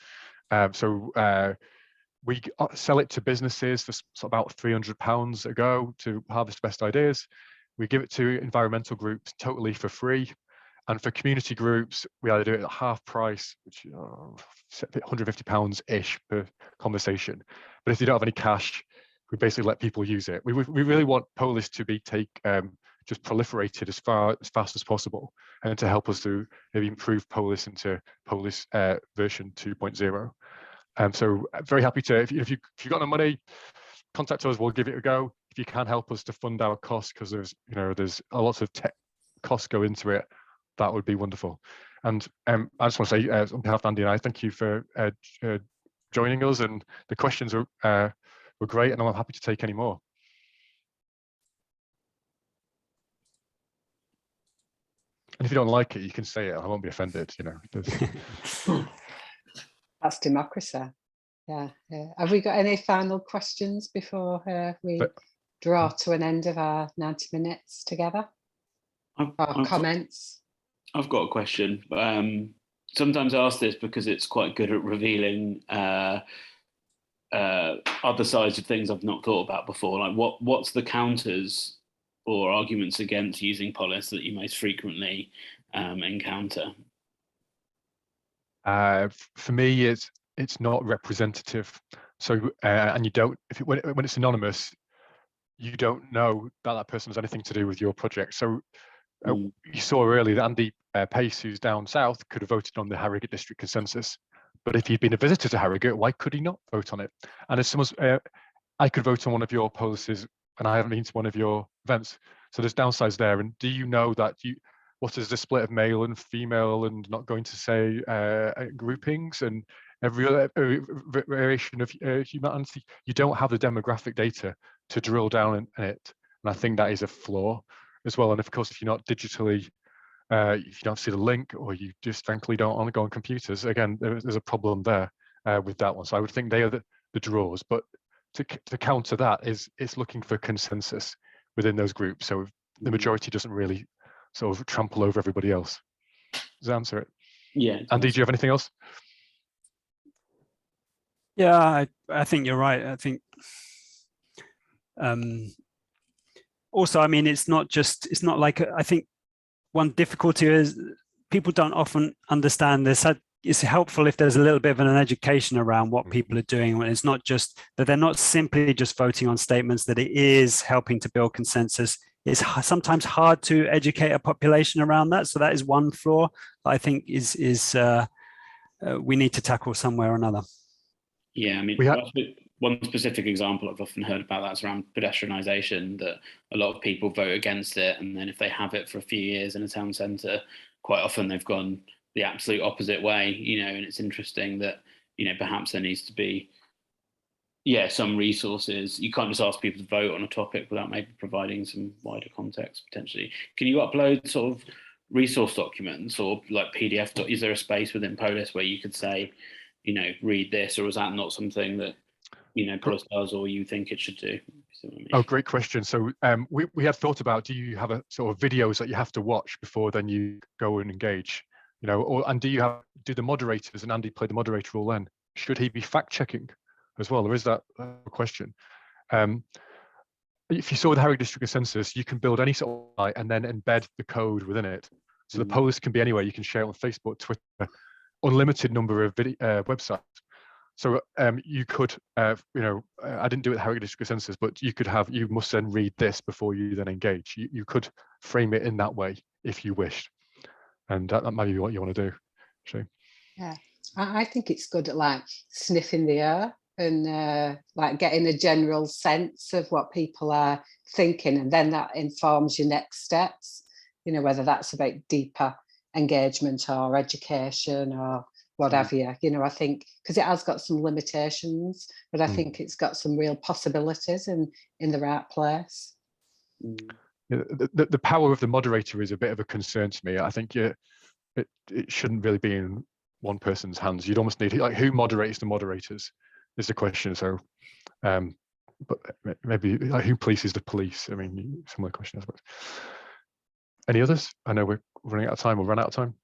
We sell it to businesses for about £300 a go to harvest best ideas. We give it to environmental groups totally for free. And for community groups, we either do it at half price, which £150-ish per conversation. But if you don't have any cash, we basically let people use it. We really want Polis to be just proliferated as fast as possible, and to help us to maybe improve Polis into Polis version 2.0. So very happy to, if you've got no money, contact us, we'll give it a go. If you can help us to fund our costs, because there's a lot of tech costs go into it, that would be wonderful. And I just want to say, on behalf of Andy and I, thank you for joining us, and the questions were great, and I'm happy to take any more. And if you don't like it, you can say it. I won't be offended. That's democracy. Yeah. Have we got any final questions before we draw to an end of our 90 minutes together? Comments? I've got a question. Sometimes I ask this because it's quite good at revealing other sides of things I've not thought about before. Like what's the counters or arguments against using Polis that you most frequently encounter? For me, it's not representative. So and you don't, when it's anonymous, you don't know that person has anything to do with your project. So you saw earlier that Andy Pace, who's down south, could have voted on the Harrogate district consensus. But if he'd been a visitor to Harrogate, why could he not vote on it? And as someone's, I could vote on one of your policies, and I haven't been to one of your events. So there's downsides there. And do you know that what is the split of male and female, and not going to say groupings and every other variation of humanity? You don't have the demographic data to drill down in it. And I think that is a flaw as well. And of course, if you're not digitally, if you don't see the link, or you just frankly don't want to go on computers, again, there's a problem there with that one. So I would think they are the draws. But to counter that is looking for consensus within those groups. So the majority doesn't really sort of trample over everybody else. Does that answer it? Yeah. Andy, do you have anything else? Yeah, I think you're right. I think also, I mean, it's not like, I think one difficulty is people don't often understand this. It's helpful if there's a little bit of an education around what people are doing. It's not just that they're not simply just voting on statements, that it is helping to build consensus. It's sometimes hard to educate a population around that. So that is one flaw that I think we need to tackle somewhere or another. Yeah, I mean, one specific example I've often heard about that's around pedestrianisation, that a lot of people vote against it, and then if they have it for a few years in a town centre, quite often they've gone the absolute opposite way, and it's interesting that, perhaps there needs to be, some resources. You can't just ask people to vote on a topic without maybe providing some wider context potentially. Can you upload sort of resource documents or like PDF? Is there a space within Polis where you could say, read this, or is that not something that, Polis does, or you think it should do? Oh, great question. So we had thought about, do you have a sort of videos that you have to watch before then you go and engage? And do the moderators, and Andy played the moderator role then, should he be fact checking as well, or is that a question? If you saw the Harrogate District Consensus, you can build any sort of site and then embed the code within it. So the Polis can be anywhere. You can share it on Facebook, Twitter, unlimited number of websites. So you could, I didn't do it at Harrogate District Consensus, but you must then read this before you then engage. You could frame it in that way if you wished. And that might be what you want to do. Shane. Yeah, I think it's good at like sniffing the air and like getting a general sense of what people are thinking, and then that informs your next steps, whether that's about deeper engagement or education or whatever you. I think because it has got some limitations, but I think it's got some real possibilities in the right place. The power of the moderator is a bit of a concern to me. I think it shouldn't really be in one person's hands. You'd almost need, like, who moderates the moderators is the question. So but maybe like, who polices the police? I mean, similar question, I suppose. Any others? I know we're running out of time. We'll run out of time.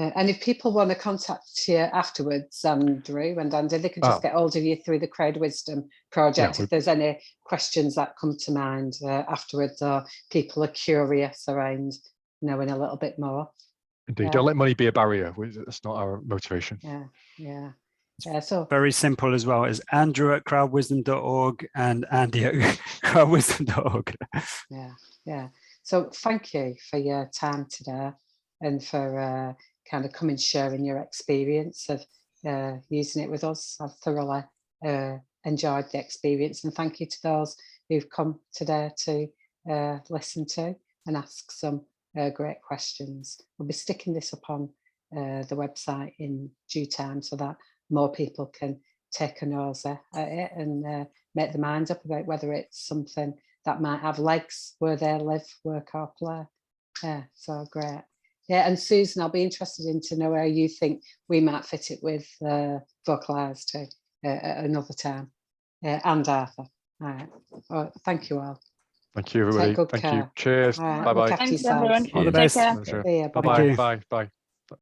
And if people want to contact you afterwards, Andrew and Andy, they can just get hold of you through the Crowd Wisdom project. If there's any questions that come to mind afterwards, or people are curious around knowing a little bit more. Indeed, don't let money be a barrier. That's not our motivation. So very simple as well. It's Andrew at crowdwisdom.org and Andy at crowdwisdom.org. So thank you for your time today and for kind of coming sharing your experience of using it with us. I've thoroughly enjoyed the experience, and thank you to those who've come today to listen to and ask some great questions. We'll be sticking this up on the website in due time so that more people can take a nose at it and make their minds up about whether it's something that might have legs where they live, work or play. So great. And Susan, I'll be interested to know how you think we might fit it with vocalised too at another time. And Arthur. All right. Thank you all. Thank you, everybody. Take good Thank care. you. Cheers. Right, Bye-bye. Thanks, everyone. All the best. Bye. Bye-bye. Bye. Bye.